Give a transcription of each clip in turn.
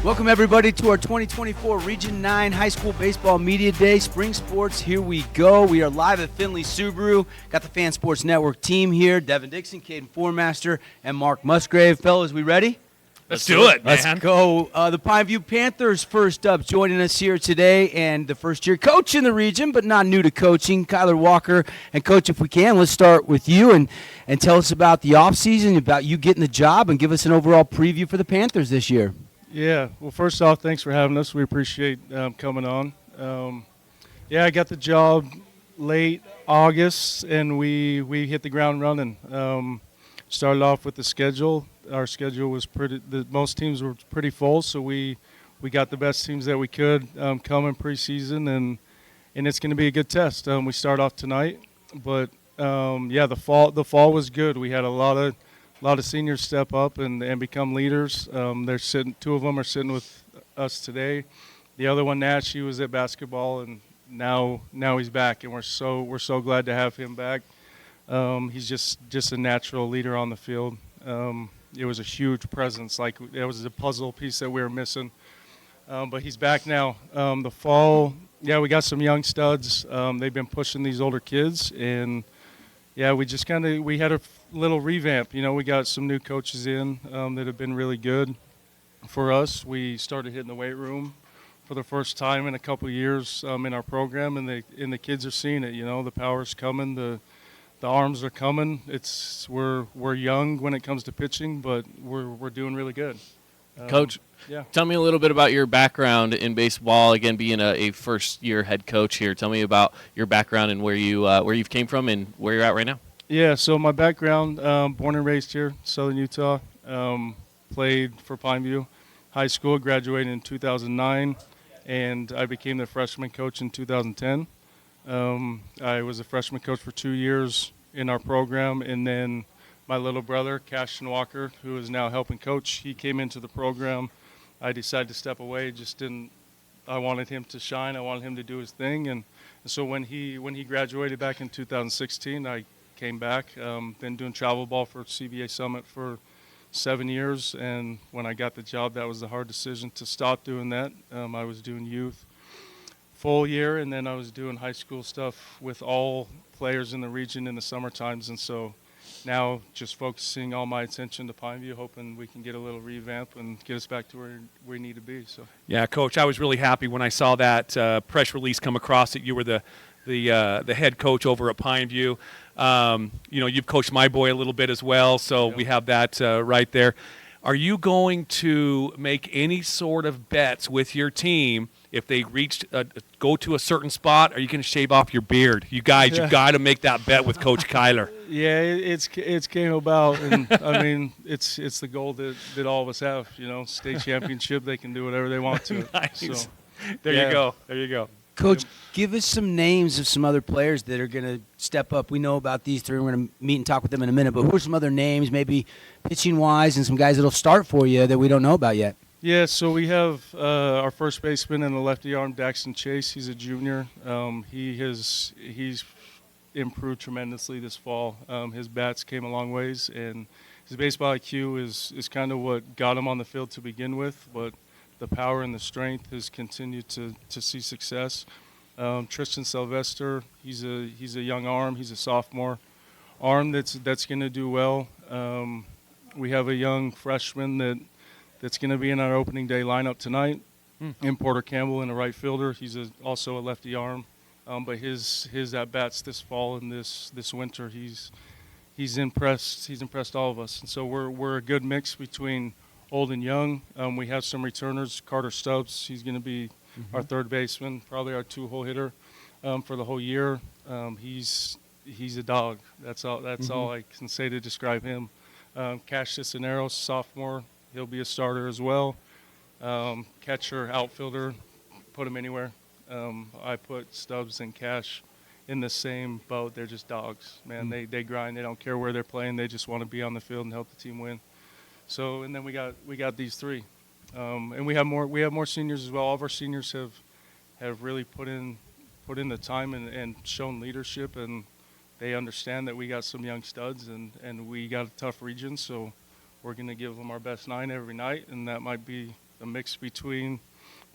Welcome, everybody, to our 2024 Region 9 High School Baseball Media Day. Spring sports, here we go. We are live at Findlay Subaru. Got the Fan Sports Network team here. Devin Dixon, Caden Formaster, and Mark Musgrave. Fellas, we ready? Let's do it, man. Let's go. The Pineview Panthers first up, joining us here today, and the first-year coach in the region, but not new to coaching, Kyler Walker. And, Coach, if we can, let's start with you and tell us about the offseason, about you getting the job, and give us an overall preview for the Panthers this year. Yeah, well, first off, thanks for having us. We appreciate coming on. I got the job late August, and we hit the ground running. Started off with the schedule. Our schedule was most teams were pretty full, so we got the best teams that we could come in preseason, and it's going to be a good test. We start off tonight, but the fall was good. We had a lot of seniors step up and become leaders. Two of them are sitting with us today. The other one, Nash, he was at basketball, and now he's back, and we're so glad to have him back. He's just a natural leader on the field. It was a huge presence, like it was a puzzle piece that we were missing. But he's back now. The fall, we got some young studs. They've been pushing these older kids, and we had a little revamp. We got some new coaches in that have been really good for us. We started hitting the weight room for the first time in a couple of years in our program, and the kids are seeing it. The power's coming, the arms are coming. We're young when it comes to pitching, but we're doing really good. Coach, tell me a little bit about your background in baseball. Again, being a first-year head coach here, tell me about your background and where you've came from and where you're at right now. Yeah, so my background, born and raised here, Southern Utah. Played for Pineview High School, graduated in 2009, and I became the freshman coach in 2010. I was a freshman coach for 2 years in our program, and then my little brother, Cashton Walker, who is now helping coach, he came into the program. I decided to step away. I wanted him to shine. I wanted him to do his thing, and so when he graduated back in 2016, I came back. Been doing travel ball for CBA Summit for 7 years, and when I got the job, that was the hard decision to stop doing that. I was doing youth full year, and then I was doing high school stuff with all players in the region in the summer times, and so now just focusing all my attention to Pineview, hoping we can get a little revamp and get us back to where we need to be. So yeah, Coach, I was really happy when I saw that press release come across that you were the head coach over at Pineview. You've coached my boy a little bit as well, so we have that right there. Are you going to make any sort of bets with your team if they go to a certain spot? Are you going to shave off your beard? You guys, you got to make that bet with Coach Kyler. Yeah, it's came about, and I mean it's the goal that all of us have. State championship, they can do whatever they want to. Nice. So, There you go. Coach, give us some names of some other players that are going to step up. We know about these three. We're going to meet and talk with them in a minute. But who are some other names, maybe pitching-wise, and some guys that will start for you that we don't know about yet? Yeah, so we have our first baseman in the lefty arm, Daxton Chase. He's a junior. He's improved tremendously this fall. His bats came a long ways, and his baseball IQ is kind of what got him on the field to begin with, but the power and the strength has continued to see success. Tristan Sylvester, he's a young arm. He's a sophomore arm that's going to do well. We have a young freshman that's going to be in our opening day lineup tonight. In Porter Campbell, in a right fielder. He's also a lefty arm, but his at bats this fall and this winter, he's impressed all of us, and so we're a good mix between old and young. We have some returners. Carter Stubbs, he's going to be our third baseman, probably our two-hole hitter for the whole year. He's a dog. That's all I can say to describe him. Cash Cisneros, sophomore, he'll be a starter as well. Catcher, outfielder, put him anywhere. I put Stubbs and Cash in the same boat. They're just dogs, man. They grind. They don't care where they're playing. They just want to be on the field and help the team win. So, and then we got these three, and we have more seniors as well. All of our seniors have really put in the time and shown leadership, and they understand that we got some young studs and we got a tough region, so we're going to give them our best 9 every night, and that might be a mix between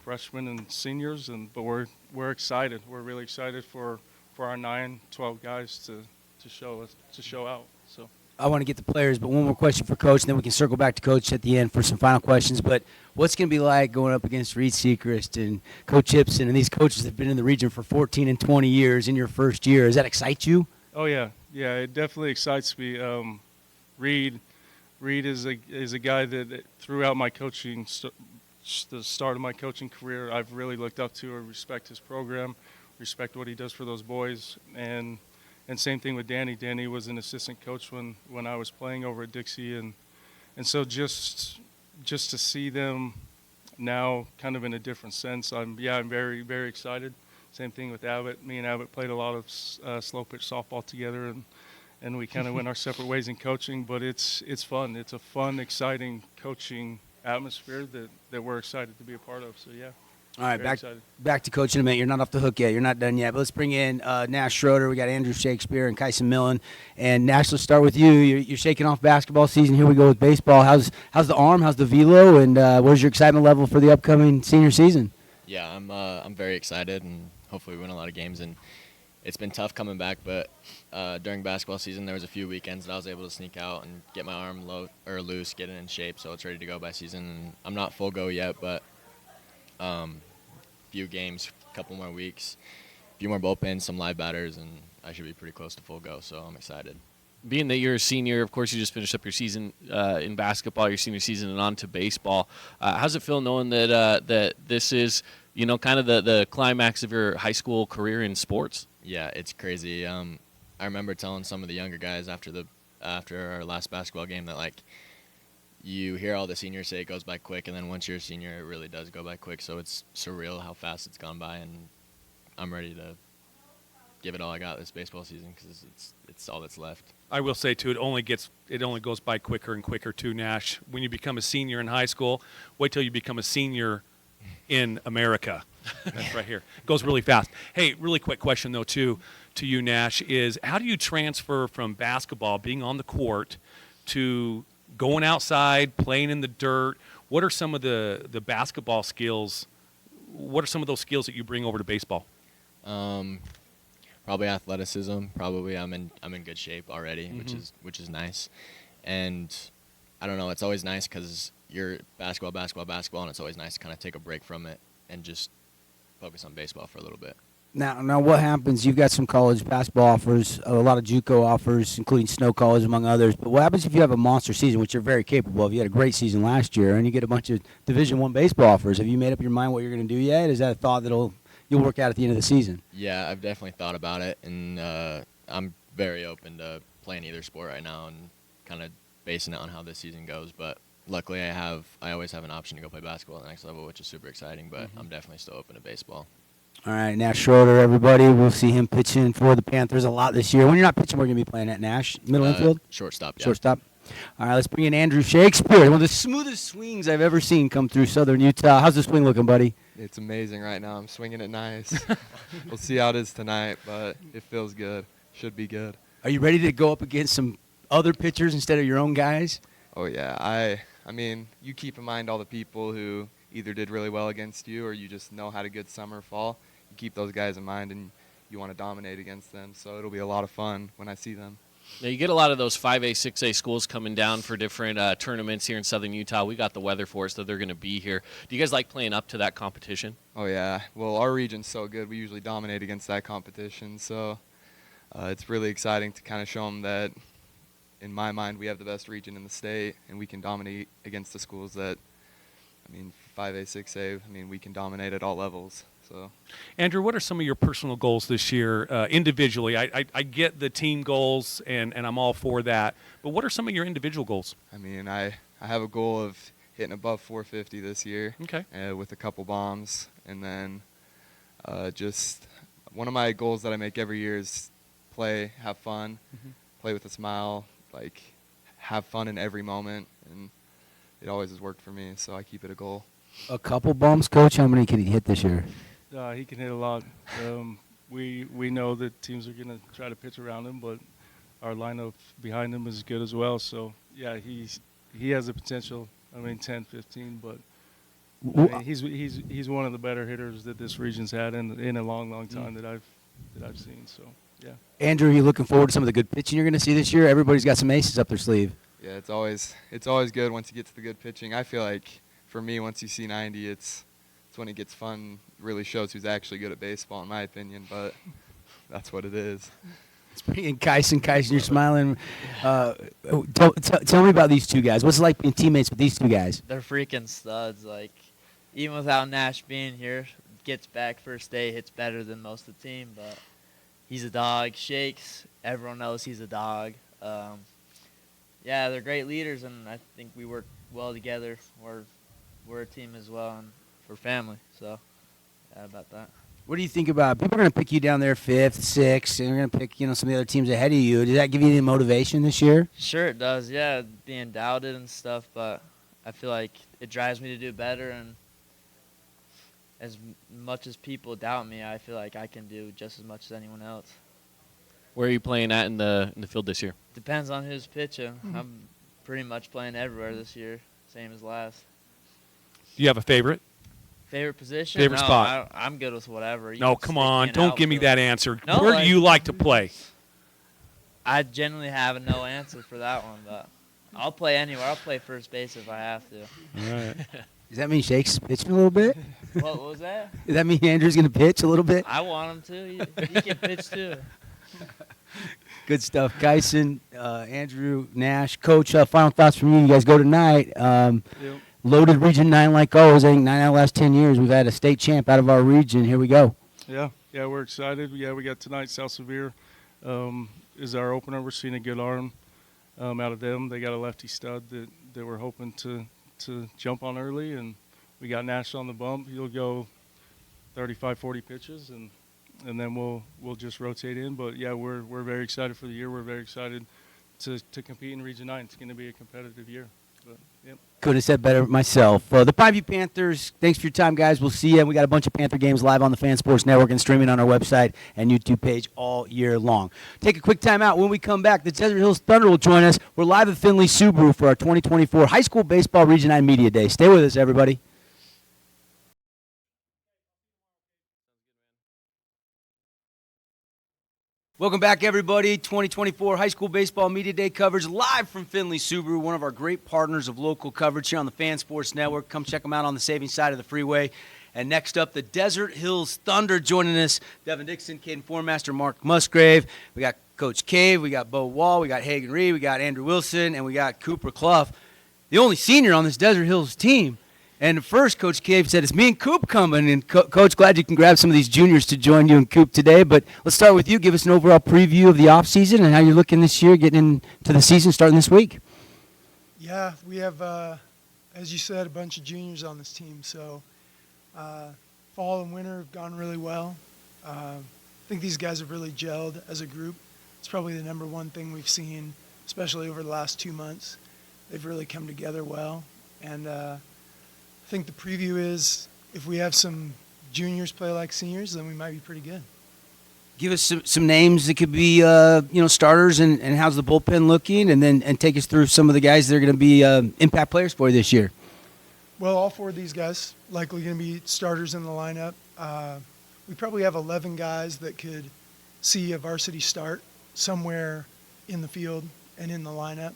freshmen and seniors, but we're excited. We're really excited for our 9, 12 guys to show out. So I want to get the players, but one more question for Coach, and then we can circle back to Coach at the end for some final questions. But what's going to be like going up against Reed Seacrest and Coach Ibsen and these coaches that have been in the region for 14 and 20 years in your first year? Does that excite you? oh yeah, it definitely excites me. Reed is a guy that throughout my coaching, the start of my coaching career, I've really looked up to and respect his program, respect what he does for those boys, and same thing with Danny. Danny was an assistant coach when I was playing over at Dixie, and so just to see them now kind of in a different sense, I'm very, very excited. Same thing with Abbott. Me and Abbott played a lot of slow pitch softball together, and we kind of went our separate ways in coaching, but it's fun. It's a fun, exciting coaching atmosphere that we're excited to be a part of. So yeah. All right, Very excited. back to Coach in a minute. You're not off the hook yet. You're not done yet. But let's bring in Nash Schroeder. We got Andrew Shakespeare and Kyson Millen. And Nash, let's start with you. You're shaking off basketball season. Here we go with baseball. How's the arm? How's the velo? And where's your excitement level for the upcoming senior season? Yeah, I'm very excited, and hopefully we win a lot of games. And it's been tough coming back, but during basketball season there was a few weekends that I was able to sneak out and get my arm loose, get it in shape, so it's ready to go by season. And I'm not full go yet, but few games, a couple more weeks, a few more bullpens, some live batters, and I should be pretty close to full go, so I'm excited. Being that you're a senior, of course, you just finished up your season in basketball, your senior season, and on to baseball. How's it feel knowing that this is, kind of the climax of your high school career in sports? Yeah, it's crazy. I remember telling some of the younger guys after our last basketball game that, like, you hear all the seniors say it goes by quick, and then once you're a senior, it really does go by quick. So it's surreal how fast it's gone by, and I'm ready to give it all I got this baseball season because it's all that's left. I will say too, it only goes by quicker and quicker too, Nash. When you become a senior in high school, wait till you become a senior in America. That's right here. It goes really fast. Hey, really quick question though too to you, Nash, is how do you transfer from basketball, being on the court, to going outside, playing in the dirt? What are some of the basketball skills? What are some of those skills that you bring over to baseball? Probably athleticism. Probably I'm in good shape already, which is nice. And I don't know, it's always nice because you're basketball, and it's always nice to kind of take a break from it and just focus on baseball for a little bit. Now, what happens? You've got some college basketball offers, a lot of JUCO offers, including Snow College, among others. But what happens if you have a monster season, which you're very capable of? You had a great season last year, and you get a bunch of Division I baseball offers. Have you made up your mind what you're going to do yet? Is that a thought you'll work out at the end of the season? Yeah, I've definitely thought about it, and I'm very open to playing either sport right now and kind of basing it on how this season goes. But luckily, I always have an option to go play basketball at the next level, which is super exciting. But I'm definitely still open to baseball. All right, Nash Schroeder, everybody. We'll see him pitching for the Panthers a lot this year. When you're not pitching, we're going to be playing at Nash. Middle infield? Shortstop, yeah. Shortstop. All right, let's bring in Andrew Shakespeare. One of the smoothest swings I've ever seen come through Southern Utah. How's the swing looking, buddy? It's amazing right now. I'm swinging it nice. We'll see how it is tonight, but it feels good. Should be good. Are you ready to go up against some other pitchers instead of your own guys? Oh, yeah. I mean, you keep in mind all the people who either did really well against you or you just know how to good summer, fall. You keep those guys in mind, and you want to dominate against them. So it'll be a lot of fun when I see them. Now, you get a lot of those 5A, 6A schools coming down for different tournaments here in Southern Utah. We got the weather for us that they're going to be here. Do you guys like playing up to that competition? Oh, yeah. Well, our region's so good. We usually dominate against that competition. So it's really exciting to kind of show them that, in my mind, we have the best region in the state, and we can dominate against the schools that, 5A, 6A, we can dominate at all levels. So, Andrew, what are some of your personal goals this year individually? I get the team goals, and I'm all for that. But what are some of your individual goals? I have a goal of hitting above 450 this year. Okay. With a couple bombs. And then just one of my goals that I make every year is play, have fun, play with a smile, have fun in every moment. And it always has worked for me, so I keep it a goal. A couple bombs, Coach. How many can he hit this year? He can hit a lot. We know that teams are going to try to pitch around him, but our lineup behind him is good as well. So, yeah, he has the potential. 10, 15, but I mean, he's one of the better hitters that this region's had in a long time that I've seen. So yeah. Andrew, are you looking forward to some of the good pitching you're going to see this year? Everybody's got some aces up their sleeve. Yeah, it's always good once you get to the good pitching. I feel like for me, once you see 90, it's when it gets fun. Really shows who's actually good at baseball, in my opinion. But that's what it is. It's pretty. And Kyson, you're smiling. Tell me about these two guys. What's it like being teammates with these two guys? They're freaking studs. Like, even without Nash being here, gets back first day, hits better than most of the team. But he's a dog. Shakes. Everyone knows he's a dog. Yeah, they're great leaders, and I think we work well together. We're a team as well, and we're family. So, yeah, about that. What do you think about people are going to pick you down there 5th, 6th, and they're going to pick some of the other teams ahead of you? Does that give you any motivation this year? Sure it does, yeah, being doubted and stuff, but I feel like it drives me to do better, and as much as people doubt me, I feel like I can do just as much as anyone else. Where are you playing at in the field this year? Depends on who's pitching. I'm pretty much playing everywhere this year, same as last. Do you have a favorite? Favorite position? Favorite No, spot? I'm good with whatever. You No, can come stick me on. in Don't give me outfield. that answer. No, Where like- do you like to play? I generally have no answer for that one, but I'll play anywhere. I'll play first base if I have to. All right. Does that mean Shake's pitching a little bit? What was that? Does that mean Andrew's going to pitch a little bit? I want him to. He can pitch too. Good stuff. Kyson, Andrew, Nash. Coach, final thoughts from you. You guys go tonight. Yep. Loaded Region 9 like always. I think 9 out of the last 10 years we've had a state champ out of our region. Here we go. Yeah, we're excited. Yeah, we got tonight. South Sevier is our opener. We're seeing a good arm out of them. They got a lefty stud that we're hoping to jump on early, and we got Nash on the bump. He'll go 35, 40 pitches, and then we'll just rotate in. But yeah, we're very excited for the year. We're very excited to compete in Region 9. It's going to be a competitive year. But, yep. Couldn't have said better myself. The Pineview Panthers, thanks for your time, guys. We'll see you. We got a bunch of Panther games live on the Fan Sports Network and streaming on our website and YouTube page all year long. Take a quick time out. When we come back, the Desert Hills Thunder will join us. We're live at Findlay Subaru for our 2024 High School Baseball Region 9 Media Day. Stay with us, everybody. Welcome back, everybody. 2024 High School Baseball Media Day coverage live from Findlay Subaru, one of our great partners of local coverage here on the Fan Sports Network. Come check them out on the Saving side of the freeway. And next up, the Desert Hills Thunder joining us. Devin Dixon, Caden Formaster, Mark Musgrave. We got Coach Cave, we got Bo Wall, we got Hagan Reed, we got Andrew Wilson, and we got Cooper Clough, the only senior on this Desert Hills team. And at first, Coach Cave said, it's me and Coop coming. And, Coach, glad you can grab some of these juniors to join you and Coop today. But let's start with you. Give us an overall preview of the offseason and how you're looking this year, getting into the season starting this week. Yeah, we have, as you said, a bunch of juniors on this team. So fall and winter have gone really well. I think these guys have really gelled as a group. It's probably the number one thing we've seen, especially over the last 2 months. They've really come together well. And I think the preview is if we have some juniors play like seniors, then we might be pretty good. Give us some names that could be starters and how's the bullpen looking, and take us through some of the guys that are going to be impact players for you this year. Well, all 4 of these guys likely going to be starters in the lineup. We probably have 11 guys that could see a varsity start somewhere in the field and in the lineup.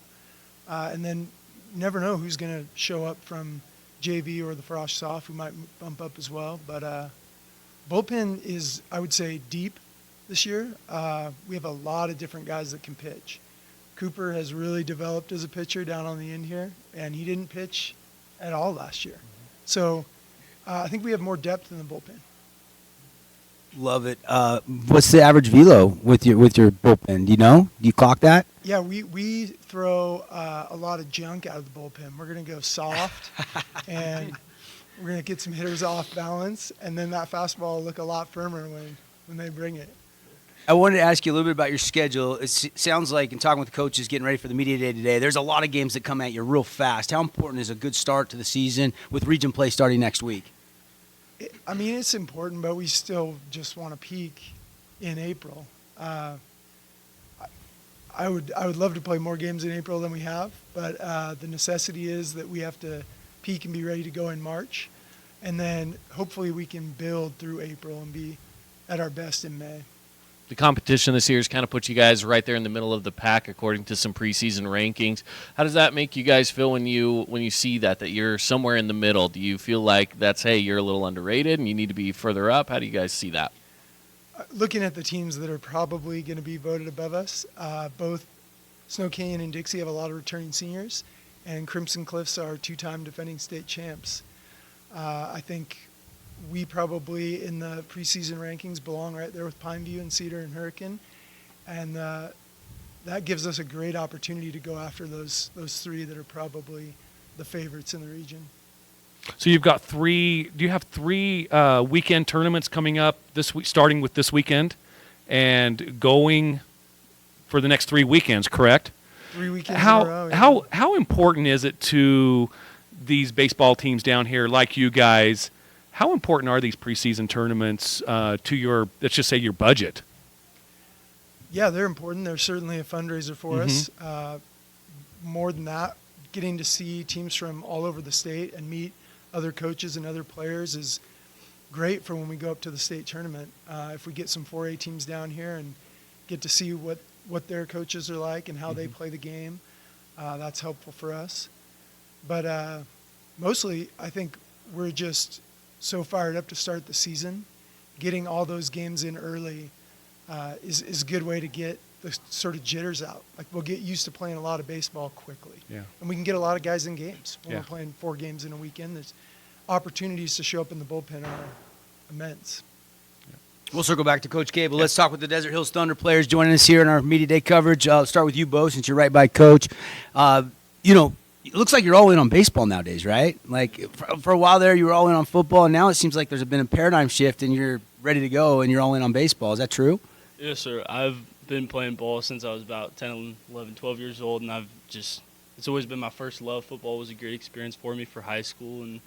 And then you never know who's going to show up from JV or the Frosh Soft, who might bump up as well. But bullpen is, I would say, deep this year. We have a lot of different guys that can pitch. Cooper has really developed as a pitcher down on the end here, and he didn't pitch at all last year. So I think we have more depth in the bullpen. Love it. What's the average velo with your bullpen? Do you know? Do you clock that? Yeah, we throw a lot of junk out of the bullpen. We're going to go soft, and we're going to get some hitters off balance, and then that fastball will look a lot firmer when they bring it. I wanted to ask you a little bit about your schedule. It sounds like, in talking with the coaches, getting ready for the media day today, there's a lot of games that come at you real fast. How important is a good start to the season with region play starting next week? I mean, it's important, but we still just want to peak in April. I would love to play more games in April than we have, but the necessity is that we have to peak and be ready to go in March. And then hopefully we can build through April and be at our best in May. The competition this year has kind of put you guys right there in the middle of the pack according to some preseason rankings. How does that make you guys feel when you see that you're somewhere in the middle? Do you feel like that's, hey, you're a little underrated and you need to be further up? How do you guys see that? Looking at the teams that are probably going to be voted above us, both Snow Canyon and Dixie have a lot of returning seniors, and Crimson Cliffs are two-time defending state champs. I think we probably in the preseason rankings belong right there with Pineview and Cedar and Hurricane, and that gives us a great opportunity to go after those three that are probably the favorites in the region. So you've got three. Do you have three weekend tournaments coming up this week, starting with this weekend, and going for the next 3 weekends? Correct. 3 weekends in a row. Yeah. How important is it to these baseball teams down here, like you guys? How important are these preseason tournaments to your, let's just say, your budget? Yeah, they're important. They're certainly a fundraiser for us. More than that, getting to see teams from all over the state and meet other coaches and other players is great for when we go up to the state tournament. If we get some 4A teams down here and get to see what their coaches are like and how they play the game, that's helpful for us. But mostly, I think we're just so fired up to start the season. Getting all those games in early is a good way to get the sort of jitters out. Like, we'll get used to playing a lot of baseball quickly. Yeah. And we can get a lot of guys in games. When Yeah. we're playing 4 games in a weekend, there's opportunities to show up in the bullpen are immense. We'll circle back to Coach K, but let's talk with the Desert Hills Thunder players joining us here in our Media Day coverage. I'll start with you, Bo, since you're right by Coach. It looks like you're all in on baseball nowadays, right? Like, for a while there, you were all in on football, and now it seems like there's been a paradigm shift, and you're ready to go, and you're all in on baseball. Is that true? Yes, sir. I've been playing ball since I was about 10, 11, 12 years old, and it's always been my first love. Football was a great experience for me for high school, and,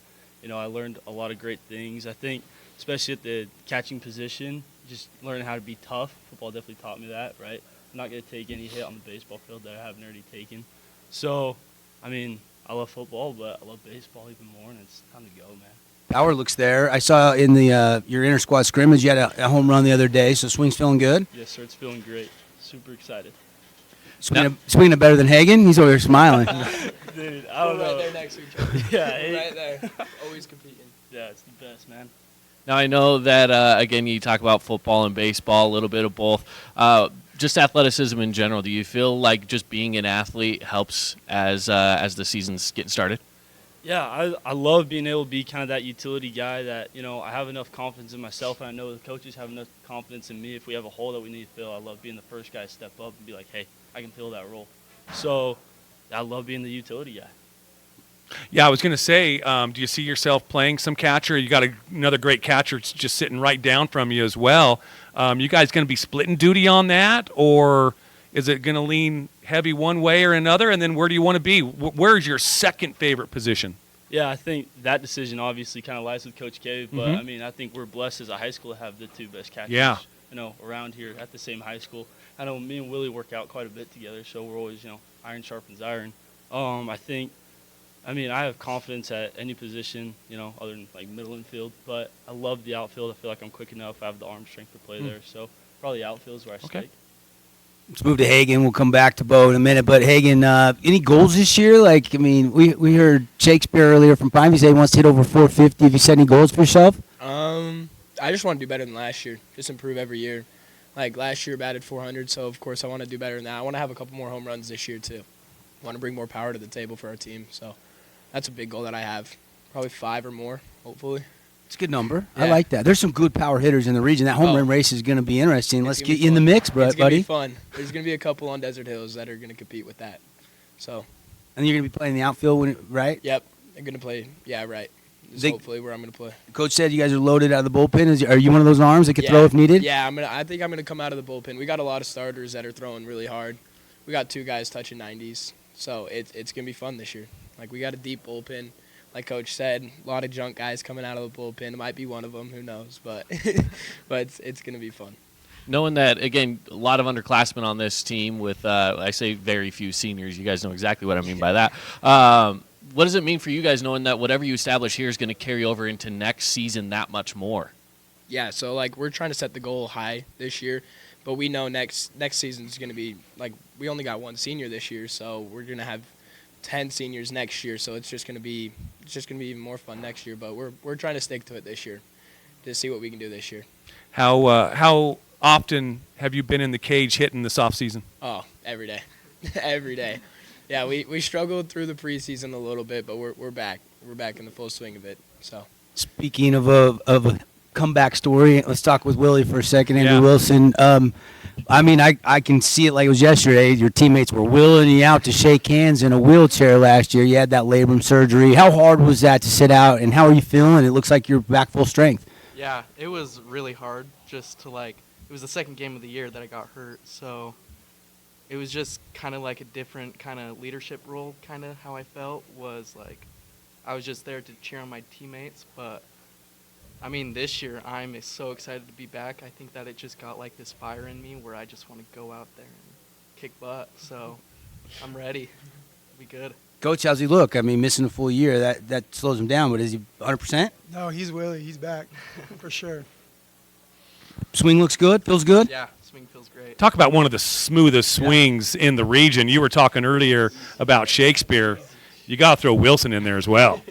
I learned a lot of great things. I think, especially at the catching position, just learning how to be tough. Football definitely taught me that, right? I'm not going to take any hit on the baseball field that I haven't already taken. So, I love football, but I love baseball even more, and it's time to go, man. Power looks there. I saw in the your inter-squad scrimmage you had a home run the other day, so swing's feeling good? Yes, sir. It's feeling great. Super excited. Swinging it better than Hagen? He's over there smiling. Dude, I don't know. Right there next to each other. Yeah, Right there. Always competing. Yeah, it's the best, man. Now, I know that, again, you talk about football and baseball, a little bit of both. Just athleticism in general, do you feel like just being an athlete helps as the season's getting started? Yeah, I love being able to be kind of that utility guy that, I have enough confidence in myself, and I know the coaches have enough confidence in me. If we have a hole that we need to fill, I love being the first guy to step up and be like, hey, I can fill that role. So I love being the utility guy. Yeah, I was going to say, do you see yourself playing some catcher? You got another great catcher just sitting right down from you as well. You guys going to be splitting duty on that, or is it going to lean heavy one way or another? And then where do you want to be? Where is your second favorite position? Yeah, I think that decision obviously kind of lies with Coach K, but I think we're blessed as a high school to have the 2 best catchers, around here at the same high school. I know me and Willie work out quite a bit together, so we're always, iron sharpens iron. I have confidence at any position, other than like middle infield, but I love the outfield. I feel like I'm quick enough. I have the arm strength to play there, so probably outfield is where I stake. Let's move to Hagen. We'll come back to Bo in a minute. But Hagen, any goals this year? We heard Shakespeare earlier from Pineview say he wants to hit over 450. Have you set any goals for yourself? I just want to do better than last year. Just improve every year. Like last year, batted 400, so of course I want to do better than that. I want to have a couple more home runs this year too. I want to bring more power to the table for our team. So that's a big goal that I have. Probably 5 or more, hopefully. It's a good number. Yeah. I like that. There's some good power hitters in the region. That home run race is going to be interesting. Let's get you in the mix, buddy. It's going to be fun. There's going to be a couple on Desert Hills that are going to compete with that. So. And you're going to be playing the outfield, right? Yep. I'm going to play. Yeah, right. This is hopefully where I'm going to play. Coach said you guys are loaded out of the bullpen. Are you one of those arms that can throw if needed? Yeah, I think I'm going to come out of the bullpen. We got a lot of starters that are throwing really hard. We got 2 guys touching 90s. So it's going to be fun this year. Like, we got a deep bullpen. Like Coach said, a lot of junk guys coming out of the bullpen. It might be one of them. Who knows? But it's going to be fun. Knowing that, again, a lot of underclassmen on this team with, I say very few seniors. You guys know exactly what I mean by that. what does it mean for you guys knowing that whatever you establish here is going to carry over into next season that much more? Yeah, so like we're trying to set the goal high this year, but we know next season is going to be like we only got one senior this year, so we're going to have 10 seniors next year. So it's just going to be even more fun next year. But we're trying to stick to it this year to see what we can do this year. How often have you been in the cage hitting this off season? Oh, every day, every day. Yeah, we struggled through the preseason a little bit, but we're back. We're back in the full swing of it. So Speaking of a comeback story, let's talk with Willie for a second. Andrew Yeah. Wilson. I mean, I can see it like it was yesterday. Your teammates were wheeling you out to shake hands in a wheelchair last year. You had that labrum surgery. How hard was that to sit out, and how are you feeling? It looks like you're back full strength. Yeah, it was really hard just to it was the second game of the year that I got hurt, so it was just kind of like a different kind of leadership role, kind of how I felt was like I was just there to cheer on my teammates, but I mean, this year I'm so excited to be back. I think that it just got like this fire in me where I just want to go out there and kick butt, so I'm ready. It'll be good. Coach, how's he look? I mean, missing a full year, that slows him down, but is he 100%? No, he's Willie. He's back for sure. Swing looks good? Feels good? Yeah, swing feels great. Talk about one of the smoothest swings in the region. You were talking earlier about Shakespeare. You got to throw Wilson in there as well.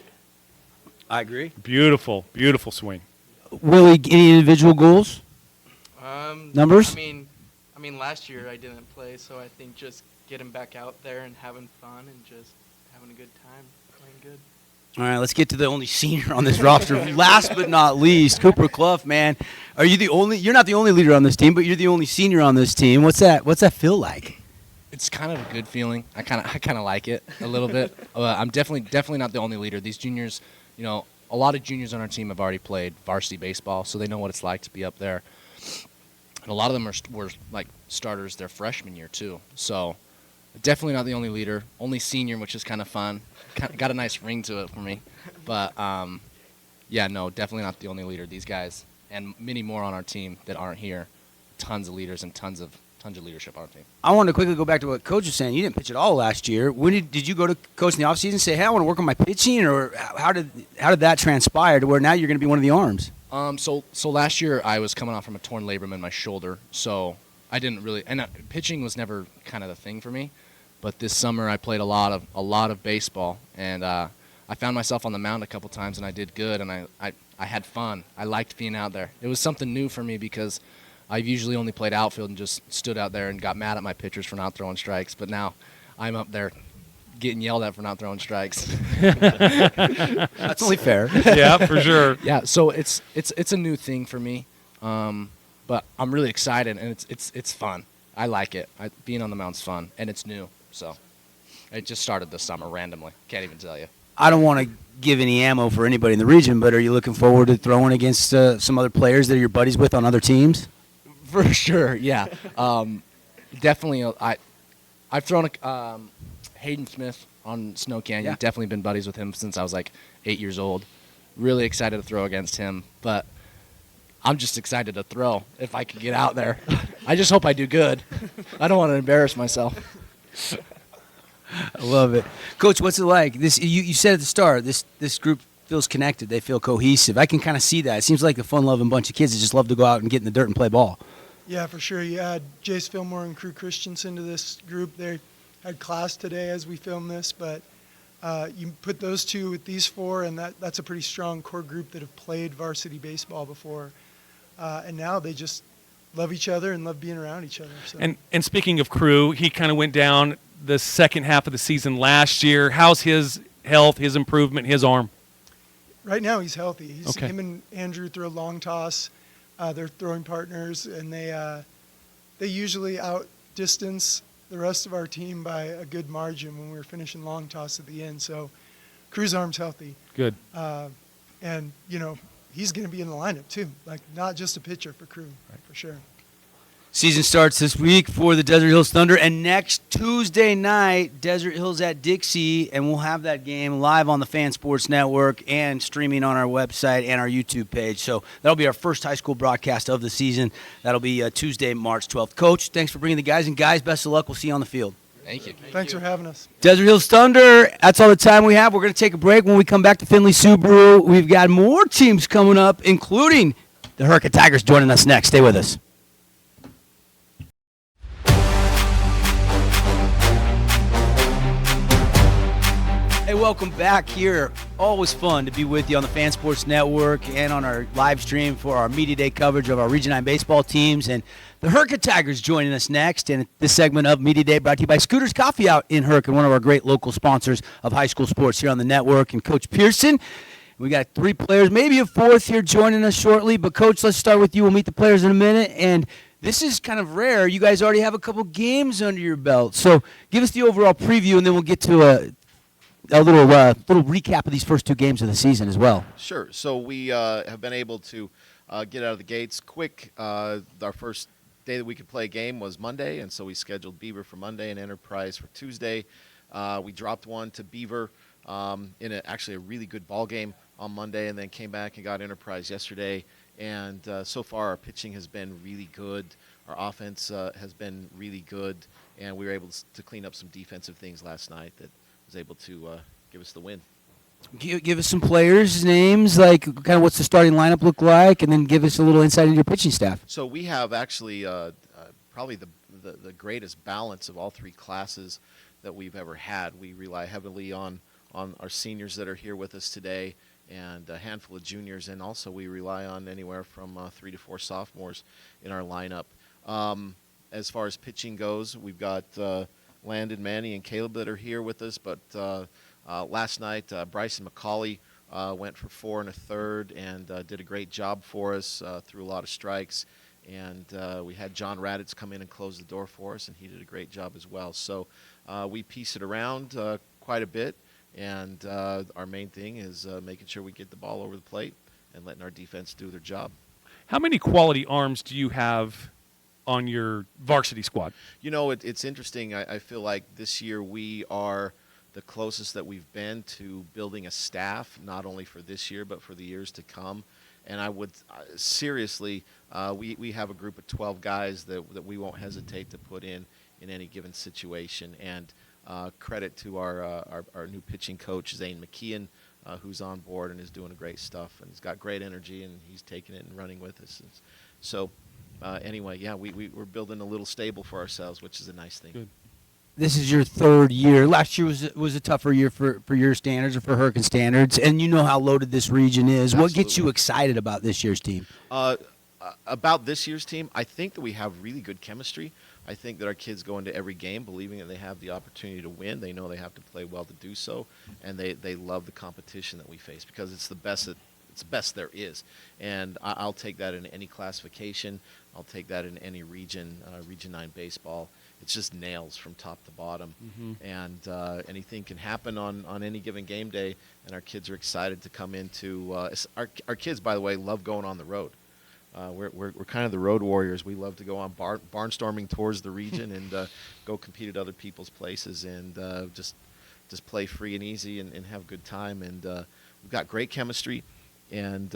I agree. Beautiful, beautiful swing. Willie, any individual goals? Numbers? I mean, last year I didn't play, so I think just getting back out there and having fun and just having a good time, playing good. All right, let's get to the only senior on this roster. Last but not least, Cooper Clough, man. Are you the only? You're not the only leader on this team, but you're the only senior on this team. What's that feel like? It's kind of a good feeling. I kind of like it a little bit. I'm definitely not the only leader. These juniors, a lot of juniors on our team have already played varsity baseball, so they know what it's like to be up there. And a lot of them were like starters their freshman year too. So definitely not the only leader. Only senior, which is kind of fun. Got a nice ring to it for me. But yeah, no, definitely not the only leader. These guys and many more on our team that aren't here. Tons of leaders and tons of leadership on our team. I want to quickly go back to what Coach was saying. You didn't pitch at all last year. When did you go to Coach in the offseason and say, hey, I want to work on my pitching? Or how did that transpire to where now you're going to be one of the arms? So last year I was coming off from a torn labrum in my shoulder, so I didn't really – and pitching was never kind of the thing for me. But this summer I played a lot of baseball, and I found myself on the mound a couple times, and I did good, and I had fun. I liked being out there. It was something new for me because – I've usually only played outfield and just stood out there and got mad at my pitchers for not throwing strikes. But now I'm up there getting yelled at for not throwing strikes. That's only fair. Yeah, for sure. Yeah, so it's a new thing for me, but I'm really excited and it's fun. I like it. Being on the mound's fun and it's new. So it just started this summer randomly. Can't even tell you. I don't want to give any ammo for anybody in the region, but are you looking forward to throwing against some other players that you're buddies with on other teams? For sure, yeah. Definitely, I've thrown Hayden Smith on Snow Canyon. Yeah. Definitely been buddies with him since I was like 8 years old. Really excited to throw against him, but I'm just excited to throw if I can get out there. I just hope I do good. I don't want to embarrass myself. I love it. Coach, what's it like? You said at the start, this group feels connected. They feel cohesive. I can kind of see that. It seems like a fun-loving bunch of kids that just love to go out and get in the dirt and play ball. Yeah, for sure. You add Jace Fillmore and Crew Christensen to this group. They had class today as we filmed this, but you put those two with these four, and that's a pretty strong core group that have played varsity baseball before. And now they just love each other and love being around each other. So. And speaking of Crew, he kind of went down the second half of the season last year. How's his health, his improvement, his arm? Right now he's healthy. Okay. Him and Andrew throw a long toss. They're throwing partners, and they usually outdistance the rest of our team by a good margin when we're finishing long toss at the end. So Crew's arm's healthy. Good. And, he's going to be in the lineup too, like not just a pitcher for Crew, for sure. Season starts this week for the Desert Hills Thunder, and next Tuesday night, Desert Hills at Dixie, and we'll have that game live on the Fan Sports Network and streaming on our website and our YouTube page. So that'll be our first high school broadcast of the season. That'll be Tuesday, March 12th. Coach, thanks for bringing the guys, and guys, best of luck. We'll see you on the field. Thank you. Thanks for having us. Desert Hills Thunder, that's all the time we have. We're going to take a break. When we come back to Findlay Subaru, we've got more teams coming up, including the Hurricane Tigers joining us next. Stay with us. Hey, welcome back here. Always fun to be with you on the Fan Sports Network and on our live stream for our Media Day coverage of our Region 9 baseball teams. And the Hurricane Tigers joining us next. And this segment of Media Day brought to you by Scooter's Coffee out in Hurricane, one of our great local sponsors of high school sports here on the network. And Coach Pearson, we got 3 players, maybe a 4th here joining us shortly. But, Coach, let's start with you. We'll meet the players in a minute. And this is kind of rare. You guys already have a couple games under your belt. So give us the overall preview, and then we'll get to a little recap of these first 2 games of the season as well. Sure. So we have been able to get out of the gates quick. Our first day that we could play a game was Monday, and so we scheduled Beaver for Monday and Enterprise for Tuesday. We dropped one to Beaver in actually a really good ball game on Monday, and then came back and got Enterprise yesterday. And so far our pitching has been really good. Our offense has been really good, and we were able to clean up some defensive things last night that was able to give us the win. Give us some players' names, like kind of what's the starting lineup look like, and then give us a little insight into your pitching staff. So we have actually probably the greatest balance of all 3 classes that we've ever had. We rely heavily on our seniors that are here with us today and a handful of juniors, and also we rely on anywhere from 3 to 4 sophomores in our lineup. As far as pitching goes, we've got Landon, Manny, and Caleb that are here with us, but last night Bryson McCauley went for 4 1/3 and did a great job for us, threw a lot of strikes, and we had John Raditz come in and close the door for us, and he did a great job as well. So we piece it around quite a bit, and our main thing is making sure we get the ball over the plate and letting our defense do their job. How many quality arms do you have on your varsity squad? You know, it's interesting. I feel like this year we are the closest that we've been to building a staff, not only for this year but for the years to come. And I would seriously, we have a group of 12 guys that we won't hesitate to put in any given situation. And credit to our new pitching coach, Zane McKeon, who's on board and is doing great stuff. And he's got great energy, and he's taking it and running with us. And so anyway, yeah, we're building a little stable for ourselves, which is a nice thing. Good. This is your 3rd year. Last year was a tougher year for your standards or for Hurricane standards, and you know how loaded this region is. Absolutely. What gets you excited about this year's team? About this year's team, I think that we have really good chemistry. I think that our kids go into every game believing that they have the opportunity to win. They know they have to play well to do so, and they love the competition that we face because it's the best there is. And I'll take that in any classification. I'll take that in any region, Region 9 baseball. It's just nails from top to bottom. Mm-hmm. And anything can happen on any given game day, and our kids are excited to come into our kids, by the way, love going on the road. We're kind of the road warriors. We love to go on barnstorming tours the region and go compete at other people's places and just play free and easy and have a good time. And we've got great chemistry. And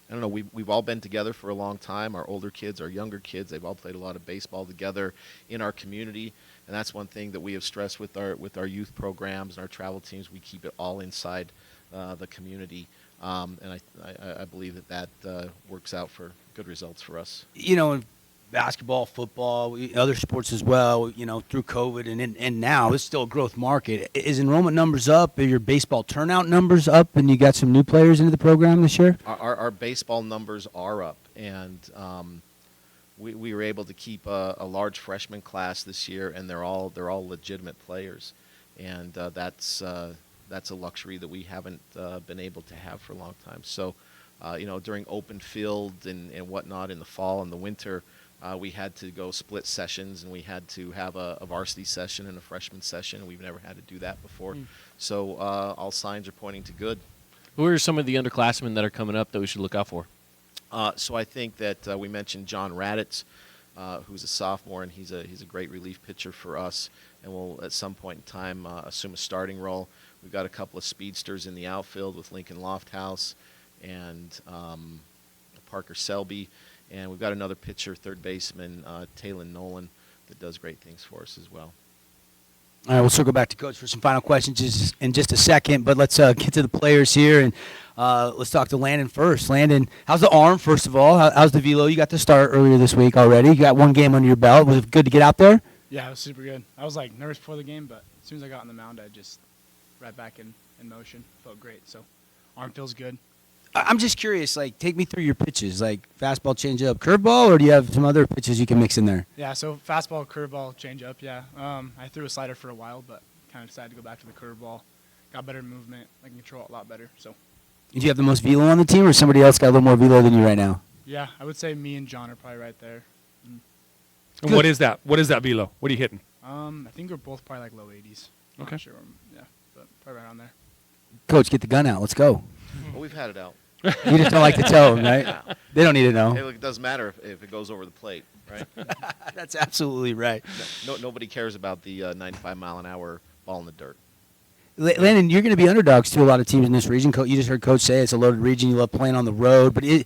I don't know, we've all been together for a long time. Our older kids, our younger kids, they've all played a lot of baseball together in our community. And that's one thing that we have stressed with our youth programs and our travel teams. We keep it all inside the community. And I believe that works out for good results for us. You know, in basketball, football, other sports as well, you know, through COVID and now it's still a growth market. Is enrollment numbers up? Are your baseball turnout numbers up? And you got some new players into the program this year? Our baseball numbers are up, and we were able to keep a large freshman class this year, and they're all legitimate players, and that's a luxury that we haven't been able to have for a long time. So, you know, during open field and whatnot in the fall and the winter, we had to go split sessions, and we had to have a varsity session and a freshman session. We've never had to do that before. So all signs are pointing to good. Who are some of the underclassmen that are coming up that we should look out for? So I think that we mentioned John Raditz, who's a sophomore, and he's a great relief pitcher for us, and will at some point in time assume a starting role. We've got a couple of speedsters in the outfield with Lincoln Lofthouse and Parker Selby. And we've got another pitcher, third baseman, Taylor Nolan, that does great things for us as well. All right, we'll circle back to Coach for some final questions in just a second, but let's get to the players here, and let's talk to Landon first. Landon, how's the arm, first of all? How's the velo? You got to start earlier this week already. You got one game under your belt. Was it good to get out there? Yeah, it was super good. I was like nervous before the game, but as soon as I got on the mound, I just right back in motion. Felt great. So arm feels good. I'm just curious, like, take me through your pitches, like fastball, changeup, curveball, or do you have some other pitches you can mix in there? Yeah, so fastball, curveball, changeup. Yeah, I threw a slider for a while, but kind of decided to go back to the curveball. Got better movement. I can control it a lot better. So. Do you have the most velo on the team, or somebody else got a little more velo than you right now? Yeah, I would say me and John are probably right there. And what is that? What is that velo? What are you hitting? I think we're both probably like low 80s. Okay. Not sure. Yeah, but probably right on there. Coach, get the gun out. Let's go. Well, we've had it out. You just don't like to tell them, right? They don't need to know. Hey, look, it doesn't matter if it goes over the plate, right? That's absolutely right. Nobody cares about the 95-mile-an-hour ball in the dirt. Landon, you're going to be underdogs to a lot of teams in this region. You just heard Coach say it's a loaded region. You love playing on the road. But is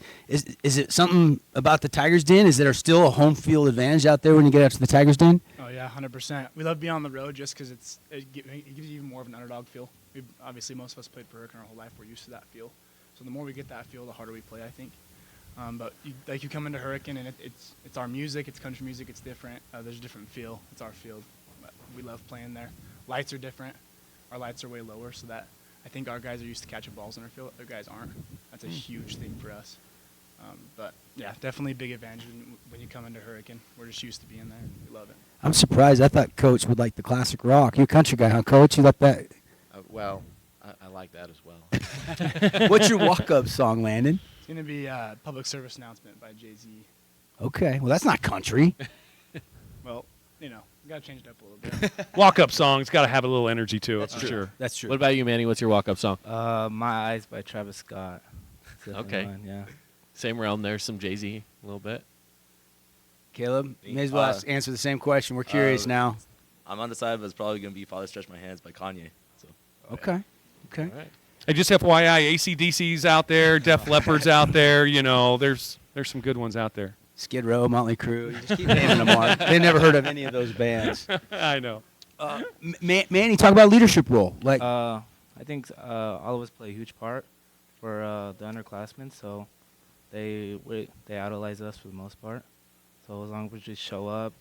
it something about the Tigers' Den? Is there still a home field advantage out there when you get out to the Tigers' Den? Oh, yeah, 100%. We love being on the road just because it gives you even more of an underdog feel. Obviously, most of us played for Hurricane our whole life. We're used to that feel. So the more we get that feel, the harder we play, I think. But you come into Hurricane, and it's our music. It's country music. It's different. There's a different feel. It's our field. But we love playing there. Lights are different. Our lights are way lower, so that I think our guys are used to catching balls in our field. Other guys aren't. That's a huge thing for us. But, yeah, definitely a big advantage when you come into Hurricane. We're just used to being there. We love it. I'm surprised. I thought Coach would like the classic rock. You're a country guy, huh, Coach? You like that? Well, I like that as well. What's your walk-up song, Landon? It's going to be Public Service Announcement by Jay-Z. Okay. Well, that's not country. Well, you know, we got to change it up a little bit. Walk-up song. It's got to have a little energy to it, for sure. That's true. What about you, Manny? What's your walk-up song? My Eyes by Travis Scott. Okay. Mine, yeah. Same realm there, some Jay-Z a little bit. Caleb, you may as well answer the same question. We're curious now. I'm undecided, but it's probably going to be Father Stretch My Hands by Kanye. So. Okay. Okay. All right. Hey, just FYI, AC/DC's out there, Def Leppard's out there. You know, there's some good ones out there. Skid Row, Motley Crue. You just keep naming them, Mark. They never heard of any of those bands. I know. Manny, talk about leadership role. Like, I think all of us play a huge part for the underclassmen, so they idolize us for the most part. So as long as we just show up,